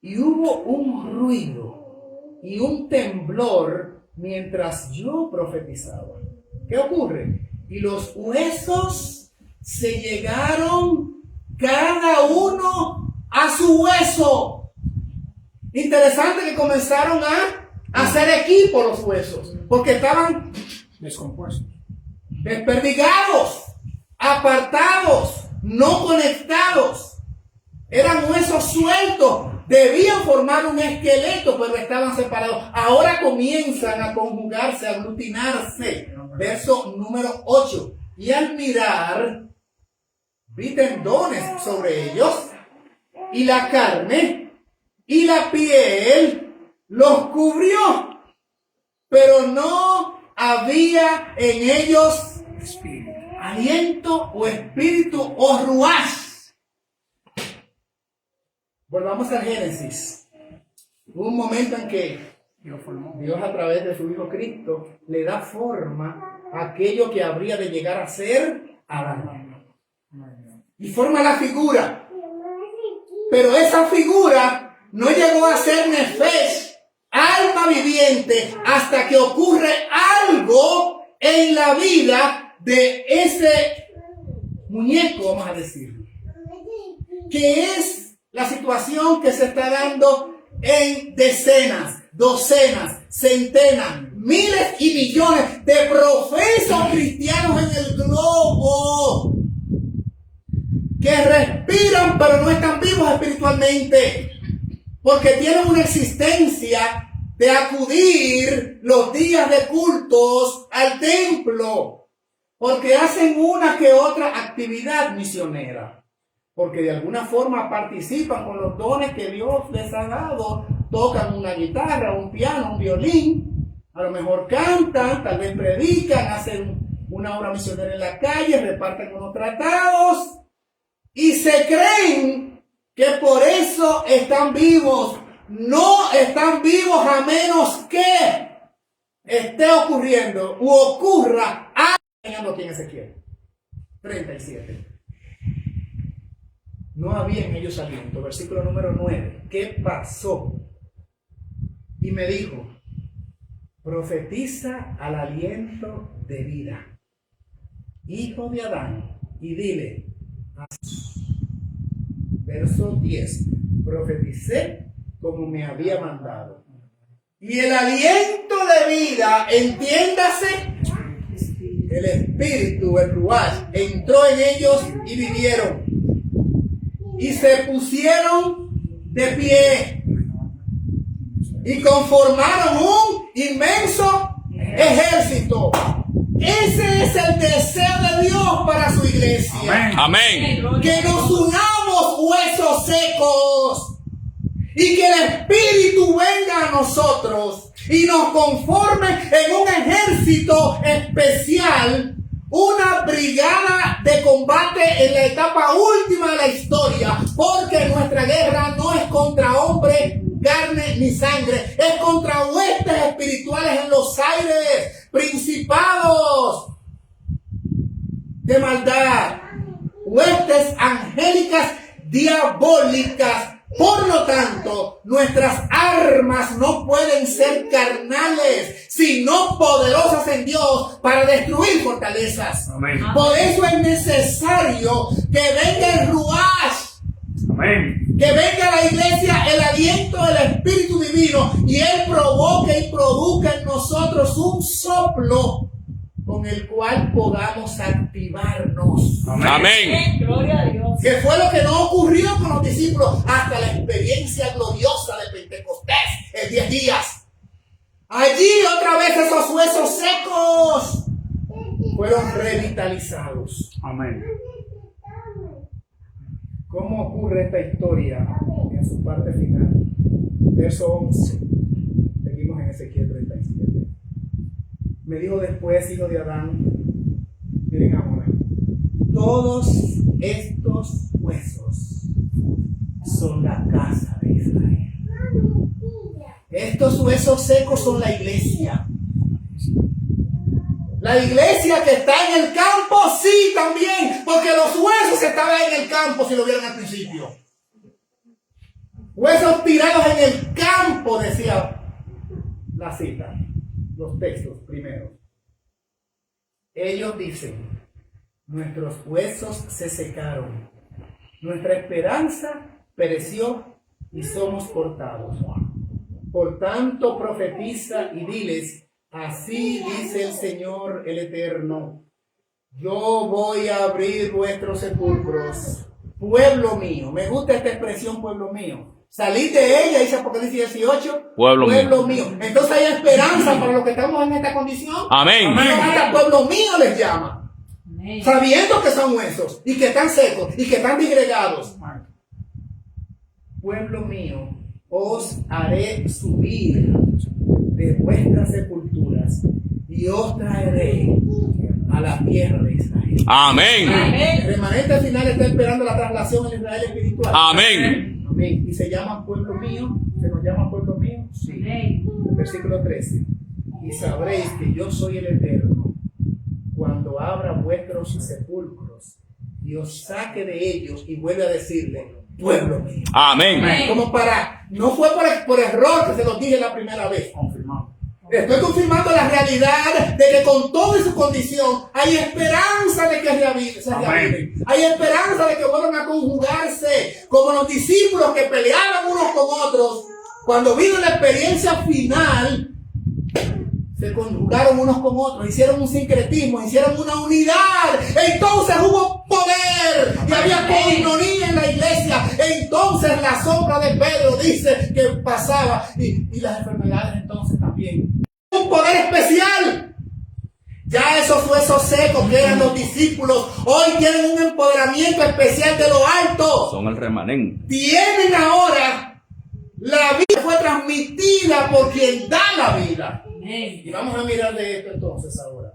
Y hubo un ruido y un temblor mientras yo profetizaba. ¿Qué ocurre? Y los huesos se llegaron cada uno a su hueso. Interesante que comenzaron a hacer equipo los huesos, porque estaban descompuestos, desperdigados, apartados, no conectados. Eran huesos sueltos, debían formar un esqueleto, pero estaban separados. Ahora comienzan a conjugarse, a aglutinarse. Verso número 8. Y al mirar, vi tendones sobre ellos, y la carne y la piel los cubrió, pero no había en ellos aliento o espíritu o ruach. Volvamos al Génesis. Hubo un momento en que Dios a través de su Hijo Cristo le da forma a aquello que habría de llegar a ser Adán. Y forma la figura. Pero esa figura no llegó a ser nefesh, alma viviente, hasta que ocurre algo en la vida de ese muñeco, vamos a decirlo. Que es la situación que se está dando en decenas, docenas, centenas, miles y millones de profesos cristianos en el globo que respiran pero no están vivos espiritualmente, porque tienen una existencia de acudir los días de cultos al templo, porque hacen una que otra actividad misionera, porque de alguna forma participan con los dones que Dios les ha dado, tocan una guitarra, un piano, un violín, a lo mejor cantan, tal vez predican, hacen una obra misionera en la calle, reparten unos tratados y se creen que por eso están vivos. No están vivos a menos que esté ocurriendo u ocurra algo aquí en Ezequiel 37. no había en ellos aliento. Versículo número 9. ¿Qué pasó? Y me dijo, profetiza al aliento de vida, hijo de Adán, y dile, verso 10, profeticé como me había mandado. Y el aliento de vida, entiéndase, el espíritu, el ruach, entró en ellos y vivieron. Y se pusieron de pie. Y conformaron un inmenso ejército. Ese es el deseo de Dios para su iglesia. Amén. Que nos unamos huesos secos y que el Espíritu venga a nosotros y nos conforme en un ejército especial, una brigada de combate en la etapa última de la historia, porque nuestra guerra no es contra hombre, carne ni sangre, es contra huestes espirituales en los aires, principados de maldad, huestes angélicas diabólicas. Por lo tanto, nuestras armas no pueden ser carnales, sino poderosas en Dios para destruir fortalezas. Amén. Por eso es necesario que venga el ruach, Amén. que venga a la iglesia el aliento del Espíritu Divino y Él provoque y produzca en nosotros un soplo con el cual podamos activarnos. Amén. Gloria a Dios. Que fue lo que no ocurrió con los discípulos hasta la experiencia gloriosa de Pentecostés en 10 días. Allí otra vez esos huesos secos fueron revitalizados. Amén. ¿Cómo ocurre esta historia en su parte final? Verso 11. Seguimos en Ezequiel 37. Me dijo después, hijo de Adán, miren ahora, todos estos huesos son la casa de Israel. Estos huesos secos son la iglesia. La iglesia que está en el campo, sí, también, porque los huesos estaban en el campo, si lo vieron al principio. Huesos tirados en el campo, decía la cita, los textos primeros. Ellos dicen, nuestros huesos se secaron, nuestra esperanza pereció y somos cortados. Por tanto, profetiza y diles, así dice el Señor el Eterno, yo voy a abrir vuestros sepulcros, pueblo mío. Me gusta esta expresión, pueblo mío. Salid de ella, dice Apocalipsis 18, Pueblo mío. Entonces hay esperanza para los que estamos en esta condición. Amén. Hasta pueblo mío les llama. Amén. Sabiendo que son huesos y que están secos y que están disgregados. Pueblo mío, os haré subir de vuestras sepulturas y os traeré a la tierra de Israel. Amén. El remanente final está esperando la traslación en Israel espiritual. Amén. Amén. Y se llama pueblo mío. ¿Se nos llama pueblo mío? Sí. Amén. Versículo 13. Y sabréis que yo soy el Eterno cuando abra vuestros sepulcros y os saque de ellos y vuelve a decirle, pueblo mío. Amén. Como para, no fue por error que se lo dije la primera vez. Confirmado. Estoy confirmando la realidad de que con toda su condición hay esperanza de que se reaviven. Hay esperanza de que vuelvan a conjugarse como los discípulos que peleaban unos con otros. Cuando vino la experiencia final, se conjugaron unos con otros, hicieron un sincretismo, hicieron una unidad. Entonces hubo poder y había coinonía en la iglesia. Entonces la sombra de Pedro dice que pasaba y las enfermedades entonces también. Un poder especial. Ya esos huesos secos que eran los discípulos hoy tienen un empoderamiento especial de lo alto. Son el remanente. Tienen ahora la vida, fue transmitida por quien da la vida. Amén. Y vamos a mirar de esto entonces ahora.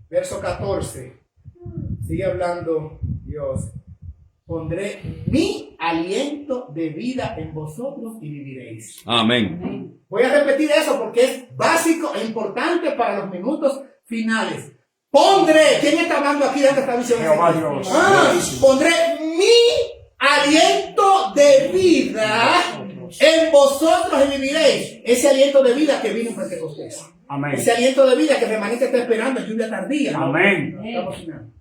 Verso 14. Sigue hablando Dios. Pondré mi aliento de vida en vosotros y viviréis. Amén. Amén. Voy a repetir eso porque es básico e importante para los minutos finales. Pondré. ¿Quién está hablando aquí de esta visión? Jehová Dios. Pondré mi aliento de vida en vosotros y viviréis. Ese aliento de vida que vino en Pentecostés. Amén. Ese aliento de vida que el remanente está esperando en lluvia tardía. Amén. Estamos soñando.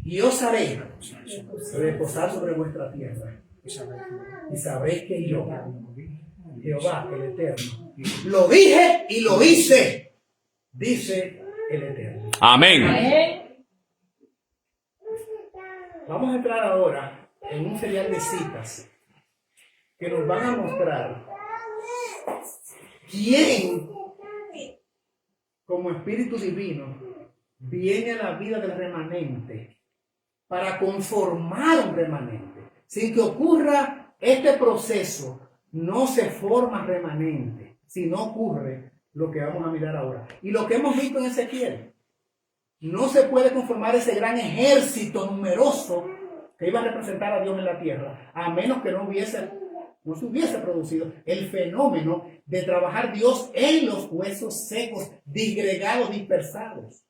Y os haré reposar sobre vuestra tierra. Y sabréis que yo, Jehová, el Eterno, lo dije y lo hice, dice el Eterno. Amén. Vamos a entrar ahora en un serial de citas que nos van a mostrar quién, como Espíritu Divino, viene a la vida del remanente para conformar un remanente. Sin que ocurra este proceso, no se forma remanente, si no ocurre lo que vamos a mirar ahora. Y lo que hemos visto en Ezequiel, no se puede conformar ese gran ejército numeroso que iba a representar a Dios en la tierra, a menos que no se hubiese producido el fenómeno de trabajar Dios en los huesos secos, disgregados, dispersados.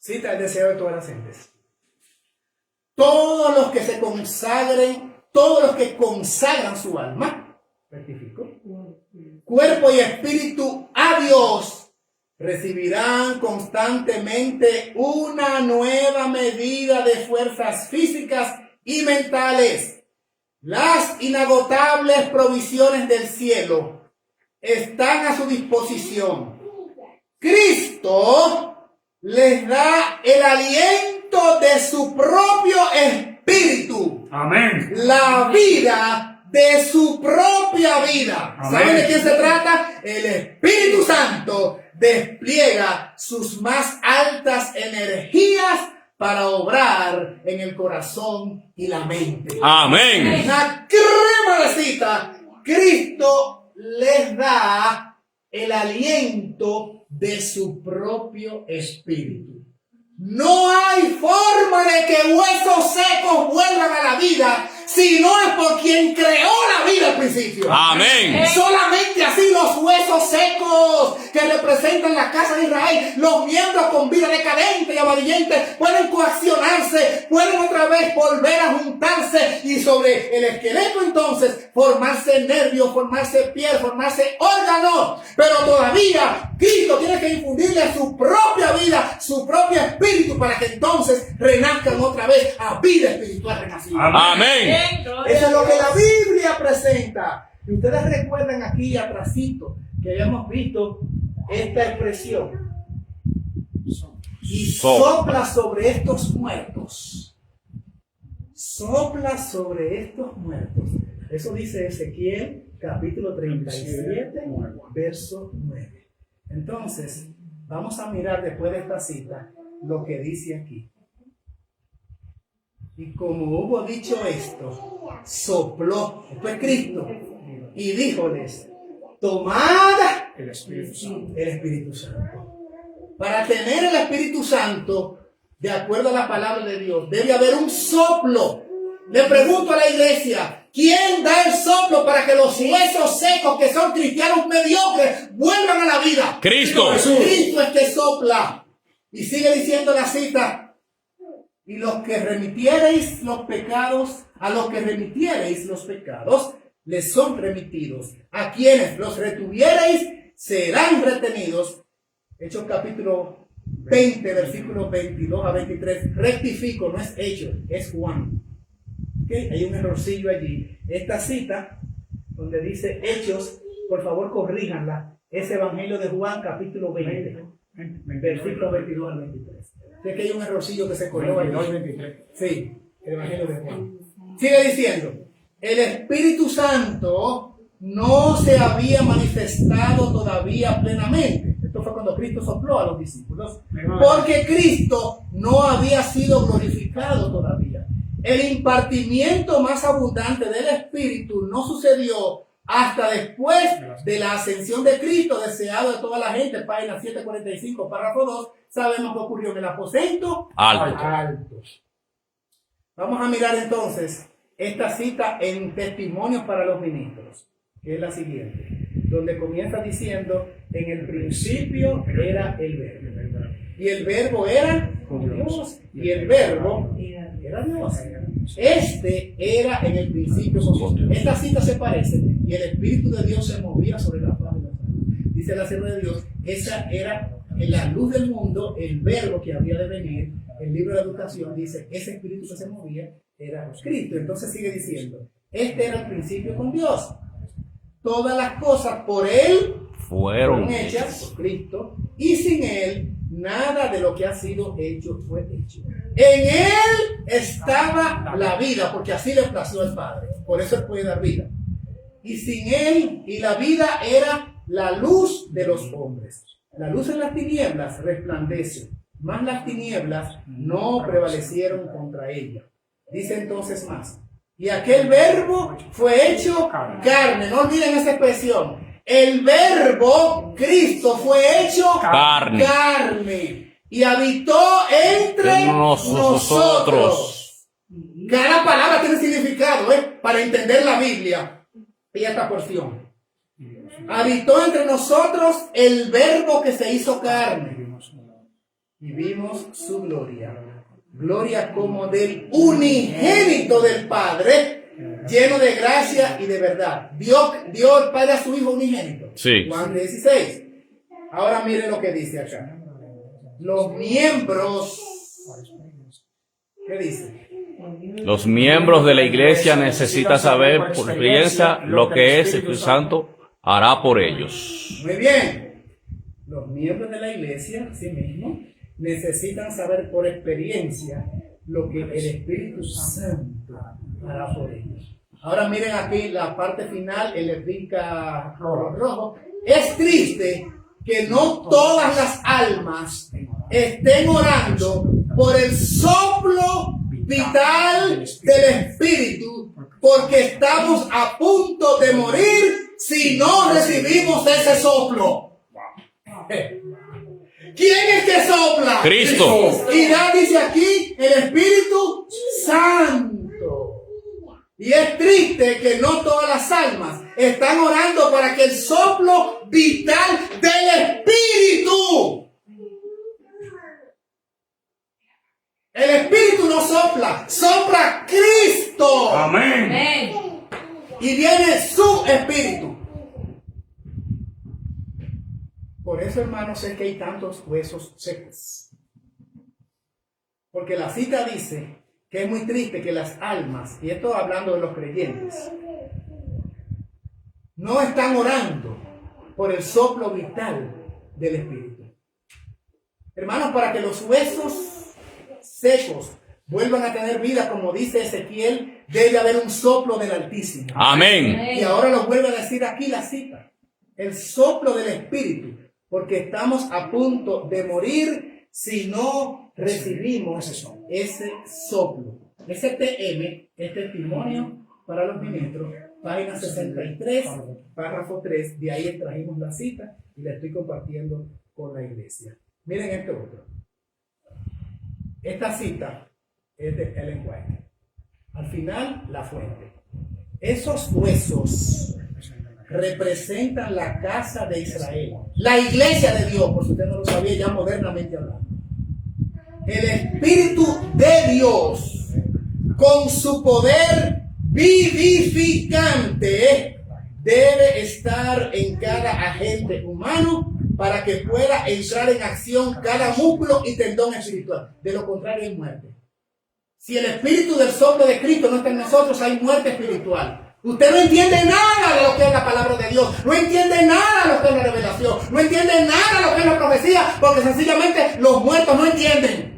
Cita el deseo de todas las gentes. Todos los que se consagren, todos los que consagran su alma, rectifico, cuerpo y espíritu a Dios, recibirán constantemente una nueva medida de fuerzas físicas y mentales. Las inagotables provisiones del cielo están a su disposición. Cristo les da el aliento de su propio espíritu. Amén. La vida de su propia vida. Amén. ¿Saben de quién se trata? El Espíritu Santo despliega sus más altas energías para obrar en el corazón y la mente. Amén. Una crema de cita. Cristo les da el aliento de su propio espíritu. No hay forma de que huesos secos vuelvan a la vida si no es por quien creó la vida al principio. Amén. Solamente así los huesos secos que representan la casa de Israel, los miembros con vida decadente y amarillente, pueden coaccionarse, pueden otra vez volver a juntarse y sobre el esqueleto entonces formarse nervios, formarse piel, formarse órganos. Pero todavía Cristo tiene que infundirle su propia vida, su propio espíritu para que entonces renazcan otra vez a vida espiritual renacida. Amén. Eso es lo que la Biblia presenta. Y ustedes recuerdan aquí atrásito que habíamos visto esta expresión. Y sopla sobre estos muertos. Sopla sobre estos muertos. Eso dice Ezequiel capítulo 37, verso 9. Entonces, vamos a mirar después de esta cita lo que dice aquí. Y como hubo dicho esto, sopló, esto es Cristo, y díjoles, tomad el Espíritu Santo. Para tener el Espíritu Santo, de acuerdo a la palabra de Dios, debe haber un soplo. Le pregunto a la iglesia, ¿quién da el soplo para que los huesos secos que son cristianos mediocres vuelvan a la vida? Cristo. Cristo es que sopla. Y sigue diciendo la cita. Y los que remitiereis los pecados, a los que remitiereis los pecados, les son remitidos. A quienes los retuviereis, serán retenidos. Hechos capítulo 20, versículos 22 a 23. Rectifico, no es Hechos, es Juan. ¿Okay? Hay un errorcillo allí. Esta cita, donde dice Hechos, por favor corríjanla. Es Evangelio de Juan, capítulo 20, versículos 22 al 23. Sé que hay un errorcillo que se coló allí. Sí, el Evangelio de Juan. Sigue diciendo, el Espíritu Santo no se había manifestado todavía plenamente. Esto fue cuando Cristo sopló a los discípulos. Porque Cristo no había sido glorificado todavía. El impartimiento más abundante del Espíritu no sucedió hasta después de la ascensión de Cristo, deseado de toda la gente. Página 745, párrafo 2. Sabemos que ocurrió en el aposento alto. Vamos a mirar entonces esta cita en Testimonios para los Ministros, que es la siguiente, donde comienza diciendo, en el principio era el Verbo. y el verbo era Dios, y el verbo era Dios. Este era en el principio con Dios. Estas citas se parecen y el Espíritu de Dios se movía sobre la faz de la tierra. Dice la sierva de Dios, esa era la luz del mundo, el verbo que había de venir. El libro de la educación dice, ese espíritu que se movía era Cristo. Entonces sigue diciendo, este era el principio con Dios. Todas las cosas por Él fueron hechas, por Cristo, y sin Él nada de lo que ha sido hecho fue hecho. En Él estaba la vida, porque así le plació al Padre. Por eso Él puede dar vida. Y sin Él, y la vida era la luz de los hombres. La luz en las tinieblas resplandece, mas las tinieblas no prevalecieron contra ella. Dice entonces más. Y aquel verbo fue hecho carne. No olviden esa expresión. El verbo, Cristo, fue hecho carne. Y habitó entre nosotros. Cada palabra tiene significado, para entender la Biblia y esta porción. Habitó entre nosotros el verbo que se hizo carne. Y vimos su gloria. Gloria como del unigénito del Padre, lleno de gracia y de verdad. Dio el Padre a su Hijo unigénito. Sí. Juan 16. Ahora miren lo que dice acá. Los miembros. ¿Qué dice? Los miembros de la iglesia necesitan saber por experiencia lo que el Espíritu Santo hará por ellos. Muy bien. Los miembros de la iglesia, sí mismo, necesitan saber por experiencia lo que el Espíritu Santo hará por ellos. Ahora miren aquí la parte final, el epica rojo. Es triste que no todas las almas estén orando por el soplo vital del Espíritu, porque estamos a punto de morir si no recibimos ese soplo. ¿Quién es que sopla? Cristo. Y ya dice aquí el Espíritu Santo. Y es triste que no todas las almas están orando para que el soplo vital del Espíritu. El Espíritu no sopla, sopla Cristo. Amén. Y viene su Espíritu. Por eso, hermanos, es que hay tantos huesos secos. Porque la cita dice que es muy triste que las almas, y esto hablando de los creyentes, no están orando por el soplo vital del Espíritu. Hermanos, para que los huesos secos vuelvan a tener vida, como dice Ezequiel, debe haber un soplo del Altísimo. Amén. Y ahora lo vuelve a decir aquí la cita. El soplo del Espíritu. Porque estamos a punto de morir si no recibimos ese soplo. Ese TM es testimonio para los ministros, página 63, párrafo 3. De ahí extrajimos la cita y la estoy compartiendo con la iglesia. Miren este otro. Esta cita es de Ellen White. Al final, la fuente. Esos huesos representan la casa de Israel, la iglesia de Dios, por si usted no lo sabía ya modernamente hablando. El Espíritu de Dios, con su poder vivificante, debe estar en cada agente humano para que pueda entrar en acción cada músculo y tendón espiritual. De lo contrario hay muerte. Si el Espíritu del soplo de Cristo no está en nosotros, hay muerte espiritual. Usted no entiende nada de lo que es la palabra de Dios, no entiende nada de lo que es la revelación, no entiende nada de lo que es la profecía, porque sencillamente los muertos no entienden.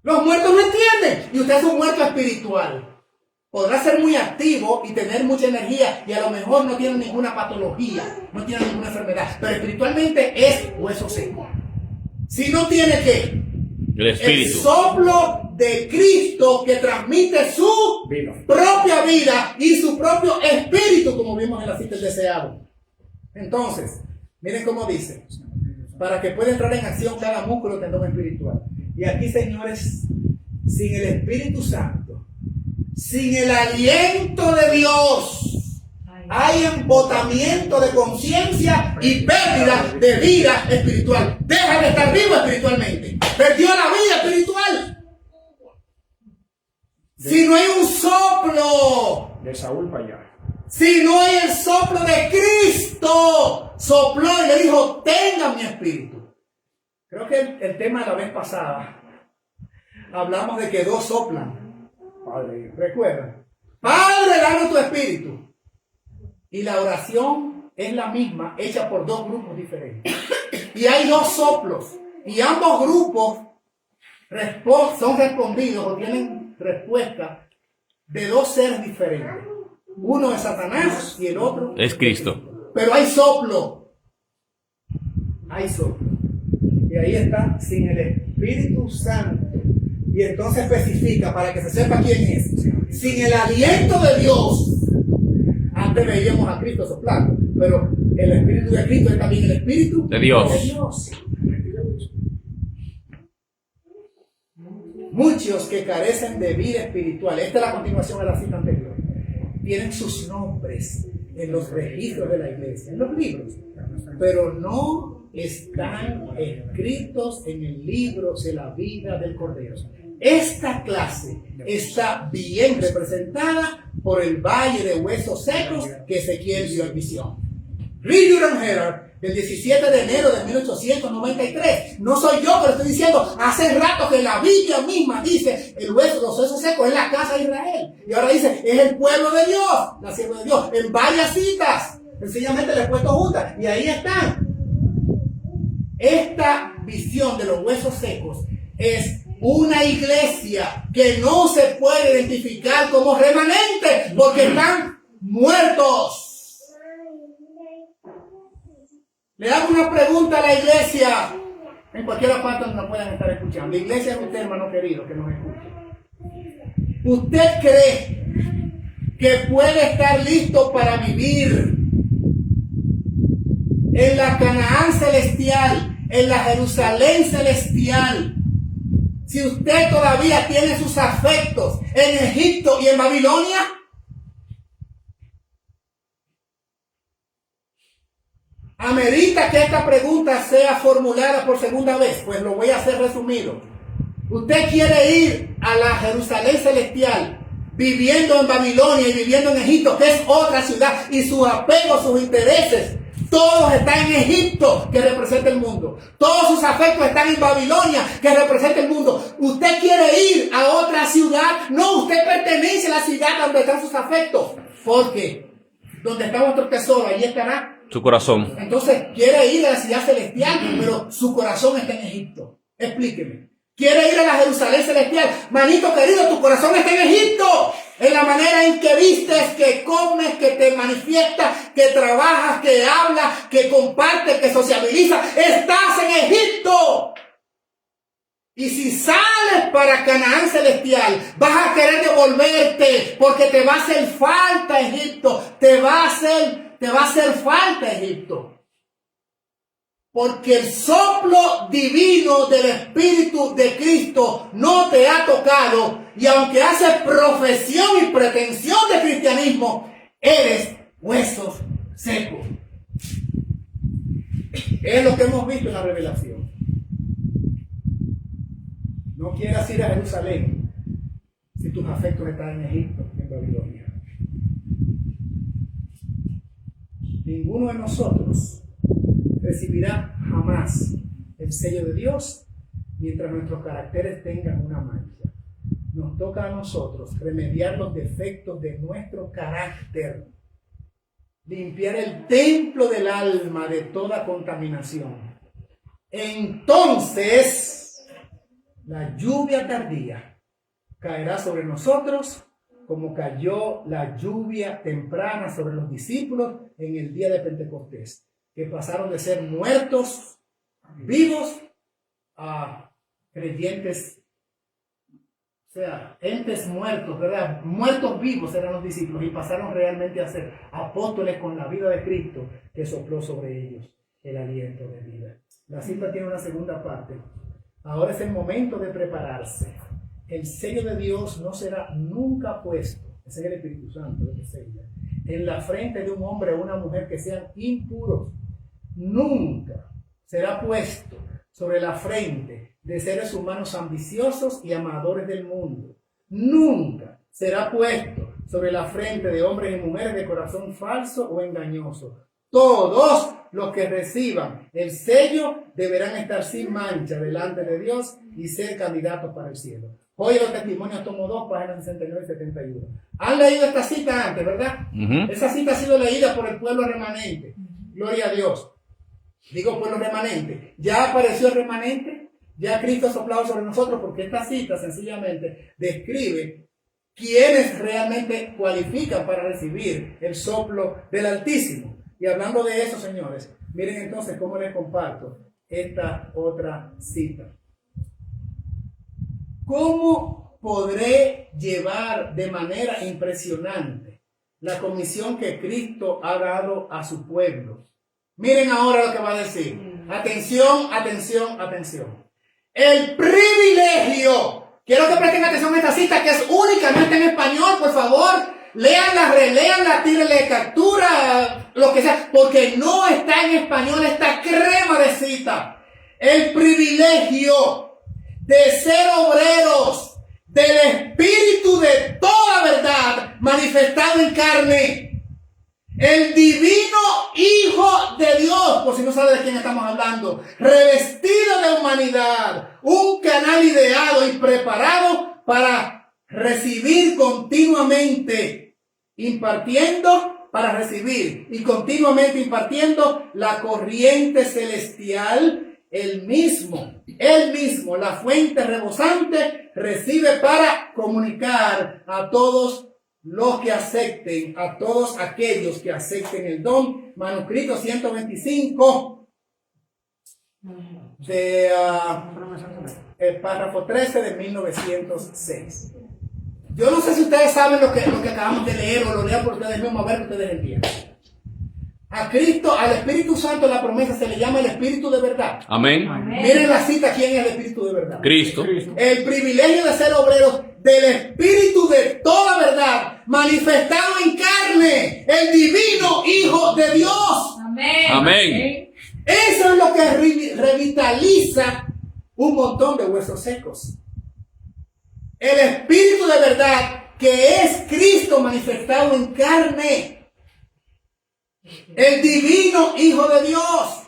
Los muertos no entienden, y usted es un muerto espiritual. Podrá ser muy activo y tener mucha energía, y a lo mejor no tiene ninguna patología, no tiene ninguna enfermedad, pero espiritualmente es hueso seco. Si no tiene ¿qué? El Espíritu. El soplo de Cristo que transmite su propia vida y su propio espíritu, como vimos en la cita del deseado. Entonces, miren cómo dice, para que pueda entrar en acción cada músculo tendón espiritual. Y aquí, señores, sin el Espíritu Santo, sin el aliento de Dios, hay embotamiento de conciencia y pérdida de vida espiritual. Deja de estar vivo espiritualmente. Perdió la vida espiritual. Si no hay un soplo De Saúl para allá. si no hay el soplo de Cristo, sopló y le dijo, tenga mi espíritu. Creo que el tema de la vez pasada, hablamos de que dos soplan. Padre, Recuerda, Padre, dame tu espíritu. Y la oración es la misma, hecha por dos grupos diferentes. Y hay dos soplos. Y ambos grupos son respondidos o tienen respuesta de dos seres diferentes. Uno es Satanás y el otro Es Cristo. Pero hay soplo. Hay soplo. Y ahí está, sin el Espíritu Santo. Y entonces especifica para que se sepa quién es. Sin el aliento de Dios. Antes veíamos a Cristo soplando, pero el Espíritu de Cristo es también el Espíritu De Dios. Muchos que carecen de vida espiritual, esta es la continuación de la cita anterior, tienen sus nombres en los registros de la iglesia, en los libros, pero no están escritos en el libro de la vida del Cordero. Esta clase está bien representada por el valle de huesos secos que Ezequiel vio en visión. Reed Durham Herald, del 17 de enero de 1893. No soy yo que lo estoy diciendo. Hace rato que la Biblia misma dice los huesos secos es la casa de Israel. Y ahora dice, es el pueblo de Dios, la sierva de Dios, en varias citas. Sencillamente les he puesto juntas. Y ahí están. Esta visión de los huesos secos es una iglesia que no se puede identificar como remanente porque están muertos. Le hago una pregunta a la iglesia, en cualquier parte donde nos puedan estar escuchando. La iglesia es usted, hermano querido, que nos escucha. ¿Usted cree que puede estar listo para vivir en la Canaán celestial, en la Jerusalén celestial, si usted todavía tiene sus afectos en Egipto y en Babilonia? ¿Amerita que esta pregunta sea formulada por segunda vez? Pues lo voy a hacer resumido. ¿Usted quiere ir a la Jerusalén celestial viviendo en Babilonia y viviendo en Egipto, que es otra ciudad, y sus apegos, sus intereses, todos están en Egipto, que representa el mundo? Todos sus afectos están en Babilonia, que representa el mundo. ¿Usted quiere ir a otra ciudad? No, usted pertenece a la ciudad donde están sus afectos. Porque donde está vuestro tesoro, ahí estará Su corazón. Entonces, quiere ir a la ciudad celestial, pero su corazón está en Egipto. Explíqueme. Quiere ir a la Jerusalén celestial. Manito querido, tu corazón está en Egipto. En la manera en que vistes, que comes, que te manifiestas, que trabajas, que hablas, que compartes, que sociabilizas. Estás en Egipto. Y si sales para Canaán celestial, vas a querer devolverte porque te va a hacer falta Egipto. Te va a hacer falta Egipto. Porque el soplo divino del Espíritu de Cristo no te ha tocado. Y aunque haces profesión y pretensión de cristianismo, eres huesos secos. Es lo que hemos visto en la revelación. No quieras ir a Jerusalén si tus afectos están en Egipto, en Babilonia. Ninguno de nosotros recibirá jamás el sello de Dios mientras nuestros caracteres tengan una mancha. Nos toca a nosotros remediar los defectos de nuestro carácter, limpiar el templo del alma de toda contaminación. Entonces, la lluvia tardía caerá sobre nosotros como cayó la lluvia temprana sobre los discípulos en el día de Pentecostés, que pasaron de ser muertos vivos a creyentes, o sea, entes muertos, ¿verdad? Muertos vivos eran los discípulos y pasaron realmente a ser apóstoles con la vida de Cristo que sopló sobre ellos el aliento de vida. La cita tiene una segunda parte. Ahora es el momento de prepararse. El sello de Dios no será nunca puesto. Ese es el Espíritu Santo, lo que sella. en la frente de un hombre o una mujer que sean impuros. Nunca será puesto sobre la frente de seres humanos ambiciosos y amadores del mundo. Nunca será puesto sobre la frente de hombres y mujeres de corazón falso o engañoso. Todos los que reciban el sello deberán estar sin mancha delante de Dios y ser candidatos para el cielo. Hoy los testimonios tomo 2, páginas 69 y 71. Han leído esta cita antes, ¿verdad? Esa cita ha sido leída por el pueblo remanente. Gloria a Dios. Digo pueblo remanente. Ya apareció el remanente. Ya Cristo ha soplado sobre nosotros, porque esta cita sencillamente describe quiénes realmente cualifican para recibir el soplo del Altísimo. Y hablando de eso, señores, miren entonces cómo les comparto esta otra cita. ¿Cómo podré llevar de manera impresionante la comisión que Cristo ha dado a su pueblo? Miren ahora lo que va a decir. Atención, atención, atención. El privilegio. Quiero que presten atención a esta cita que es únicamente en español, por favor. Léanla, reléanla, tírenle captura, lo que sea, porque no está en español esta crema de cita. El privilegio de ser obreros del Espíritu de toda verdad manifestado en carne. El divino Hijo de Dios, por si no sabe de quién estamos hablando, revestido de humanidad, un canal ideado y preparado para recibir continuamente, impartiendo la corriente celestial, él mismo, la fuente rebosante, recibe para comunicar a todos los que acepten, a todos aquellos que acepten el don. Manuscrito 125 de el párrafo 13 de 1906. Yo no sé si ustedes saben lo que acabamos de leer, o lo lean por ustedes mismos, a ver que ustedes entiendan. A Cristo, al Espíritu Santo, la promesa se le llama el Espíritu de verdad. Amén. Miren la cita, ¿quién es el Espíritu de verdad? Cristo. El privilegio de ser obreros del Espíritu de toda verdad, manifestado en carne, el divino Hijo de Dios. Amén. Amén. Eso es lo que revitaliza un montón de huesos secos. El Espíritu de verdad, que es Cristo manifestado en carne. El divino Hijo de Dios,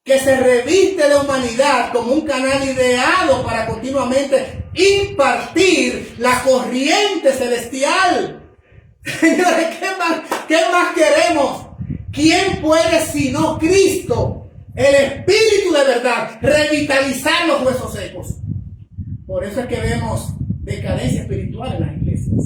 que se reviste de humanidad como un canal ideado para continuamente impartir la corriente celestial. Señores, ¿qué más queremos? ¿Quién puede sino Cristo, el Espíritu de verdad, revitalizar los huesos secos? Por eso es que vemos decadencia espiritual en las iglesias.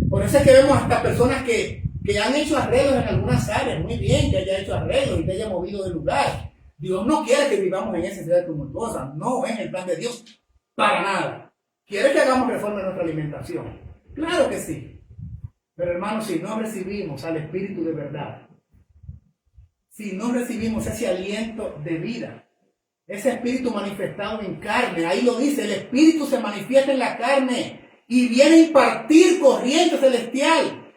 Por eso es que vemos hasta personas que han hecho arreglos en algunas áreas. Muy bien que haya hecho arreglos y te haya movido de lugar. Dios no quiere que vivamos en esa sociedad tumultuosa. No es el plan de Dios para nada. ¿Quiere que hagamos reforma en nuestra alimentación? Claro que sí. Pero hermanos, si no recibimos al Espíritu de verdad, si no recibimos ese aliento de vida, ese Espíritu manifestado en carne, ahí lo dice, el Espíritu se manifiesta en la carne y viene a impartir corriente celestial.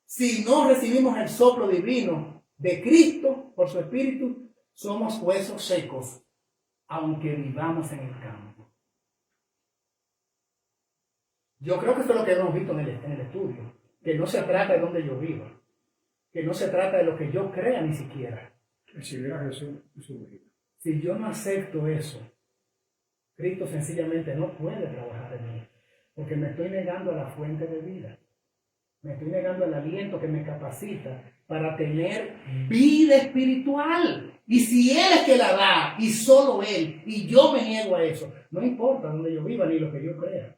Si no recibimos el soplo divino de Cristo por su Espíritu, somos huesos secos, aunque vivamos en el campo. Yo creo que esto es lo que hemos visto en el estudio, que no se trata de donde yo viva, que no se trata de lo que yo crea ni siquiera. Recibir a Jesús en su vida. Si yo no acepto eso, Cristo sencillamente no puede trabajar en mí, porque me estoy negando a la fuente de vida. Me estoy negando al aliento que me capacita para tener vida espiritual. Y si Él es que la da, y solo Él, y yo me niego a eso, no importa donde yo viva ni lo que yo crea.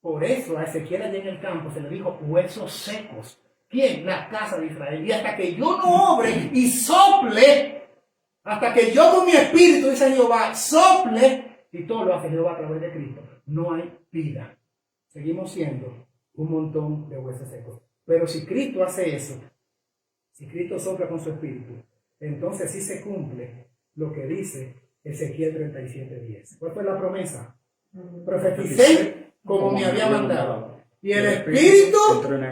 Por eso a Ezequiel allá en el campo se le dijo huesos secos. ¿Quién? La casa de Israel. Y hasta que yo no obre y sople, hasta que yo con mi espíritu, dice Jehová, sople, y todo lo hace Jehová a través de Cristo, no hay vida. Seguimos siendo un montón de huesos secos. Pero si Cristo hace eso, si Cristo sopla con su espíritu, entonces sí se cumple lo que dice Ezequiel 37:10. ¿Cuál fue la promesa? Profeticé como me había mandado, Y el Espíritu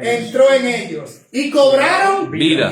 entró en ellos. Y cobraron Vida.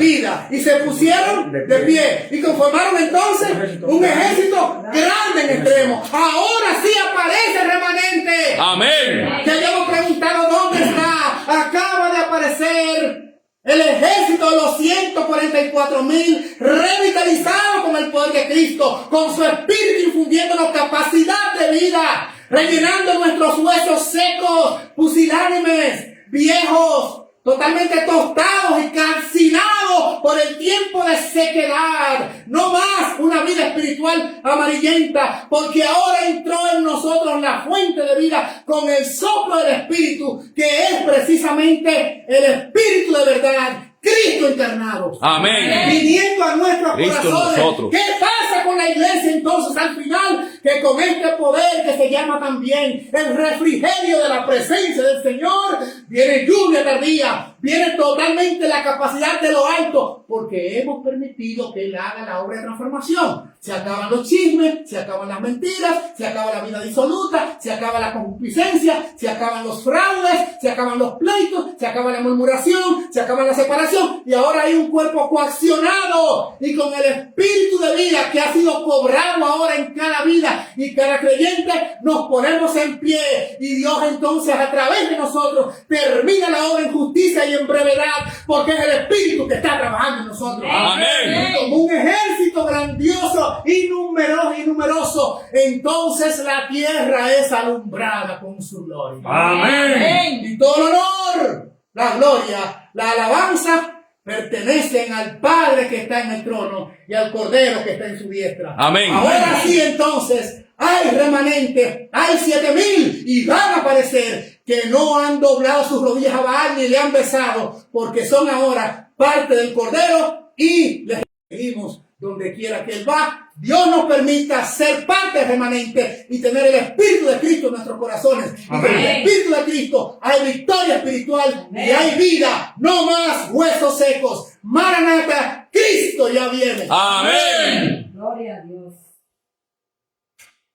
Y se pusieron de pie. Y conformaron entonces un ejército grande en extremo. Ahora sí aparece el remanente. Amén. Que habíamos preguntado dónde está. Acaba de aparecer el ejército de los 144,000 revitalizado con el poder de Cristo, con su Espíritu infundiéndonos capacidad de vida, rellenando nuestros huesos secos, pusilánimes, viejos, totalmente tostados y calcinados por el tiempo de sequedad. No más una vida espiritual amarillenta, porque ahora entró en nosotros la fuente de vida con el soplo del Espíritu, que es precisamente el Espíritu de verdad, Cristo encarnado. Amén. Viniendo a nuestros Cristo en corazones. nosotros. ¿Qué pasa con la iglesia entonces al final? Que con este poder que se llama también el refrigerio de la presencia del Señor, viene lluvia tardía, viene totalmente la capacidad de lo alto, porque hemos permitido que Él haga la obra de transformación. Se acaban los chismes, se acaban las mentiras, se acaba la vida disoluta, se acaba la concupiscencia, se acaban los fraudes, se acaban los pleitos, se acaba la murmuración, se acaba la separación, y ahora hay un cuerpo coaccionado, y con el Espíritu de vida que ha sido cobrado ahora en cada vida y cada creyente, nos ponemos en pie, y Dios entonces a través de nosotros termina la obra en justicia y en brevedad, porque es el Espíritu que está trabajando en nosotros. Amén. Y como un ejército grandioso y numeroso, entonces la tierra es alumbrada con su gloria. Amén. Y todo el honor, la gloria, la alabanza pertenecen al Padre que está en el trono y al Cordero que está en su diestra. Amén. Ahora sí, entonces, hay remanente, hay 7,000 y van a aparecer que no han doblado sus rodillas a Baal ni le han besado, porque son ahora parte del Cordero y les seguimos donde quiera que Él va. Dios nos permita ser parte del remanente y tener el Espíritu de Cristo en nuestros corazones. Y con el Espíritu de Cristo hay victoria espiritual. Amén. Y hay vida, no más huesos secos. Maranata, Cristo ya viene. Amén. Gloria a Dios.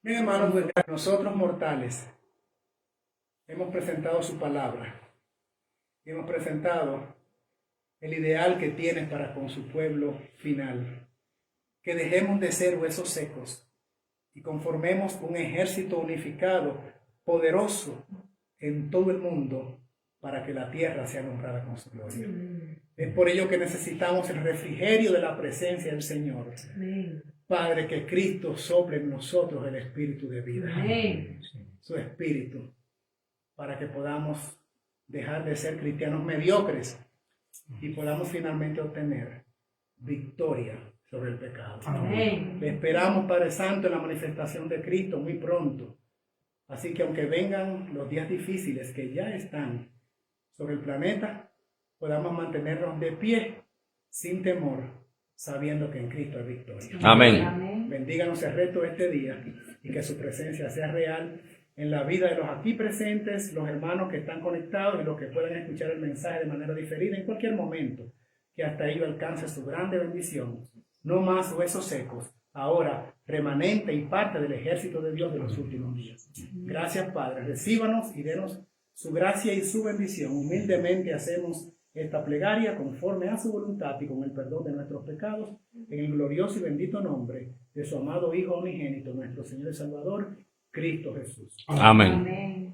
Miren, hermanos, nosotros mortales hemos presentado su palabra. Y hemos presentado el ideal que tiene para con su pueblo final. Que dejemos de ser huesos secos y conformemos un ejército unificado, poderoso en todo el mundo, para que la tierra sea nombrada con su gloria. Es por ello que necesitamos el refrigerio de la presencia del Señor. Padre, que Cristo sople en nosotros el espíritu de vida, su espíritu, para que podamos dejar de ser cristianos mediocres y podamos finalmente obtener victoria sobre el pecado. Amén. Le esperamos, Padre Santo, en la manifestación de Cristo muy pronto. Así que aunque vengan los días difíciles que ya están sobre el planeta, podamos mantenernos de pie, sin temor, sabiendo que en Cristo hay victoria. Amén. Bendíganos el resto de este día y que su presencia sea real en la vida de los aquí presentes, los hermanos que están conectados y los que puedan escuchar el mensaje de manera diferida en cualquier momento, que hasta ello alcance su grande bendición. No más huesos secos, ahora remanente y parte del ejército de Dios de los últimos días. Gracias, Padre. Recíbanos y denos su gracia y su bendición. Humildemente hacemos esta plegaria conforme a su voluntad y con el perdón de nuestros pecados, en el glorioso y bendito nombre de su amado Hijo unigénito, nuestro Señor y Salvador, Cristo Jesús. Amén. Amén.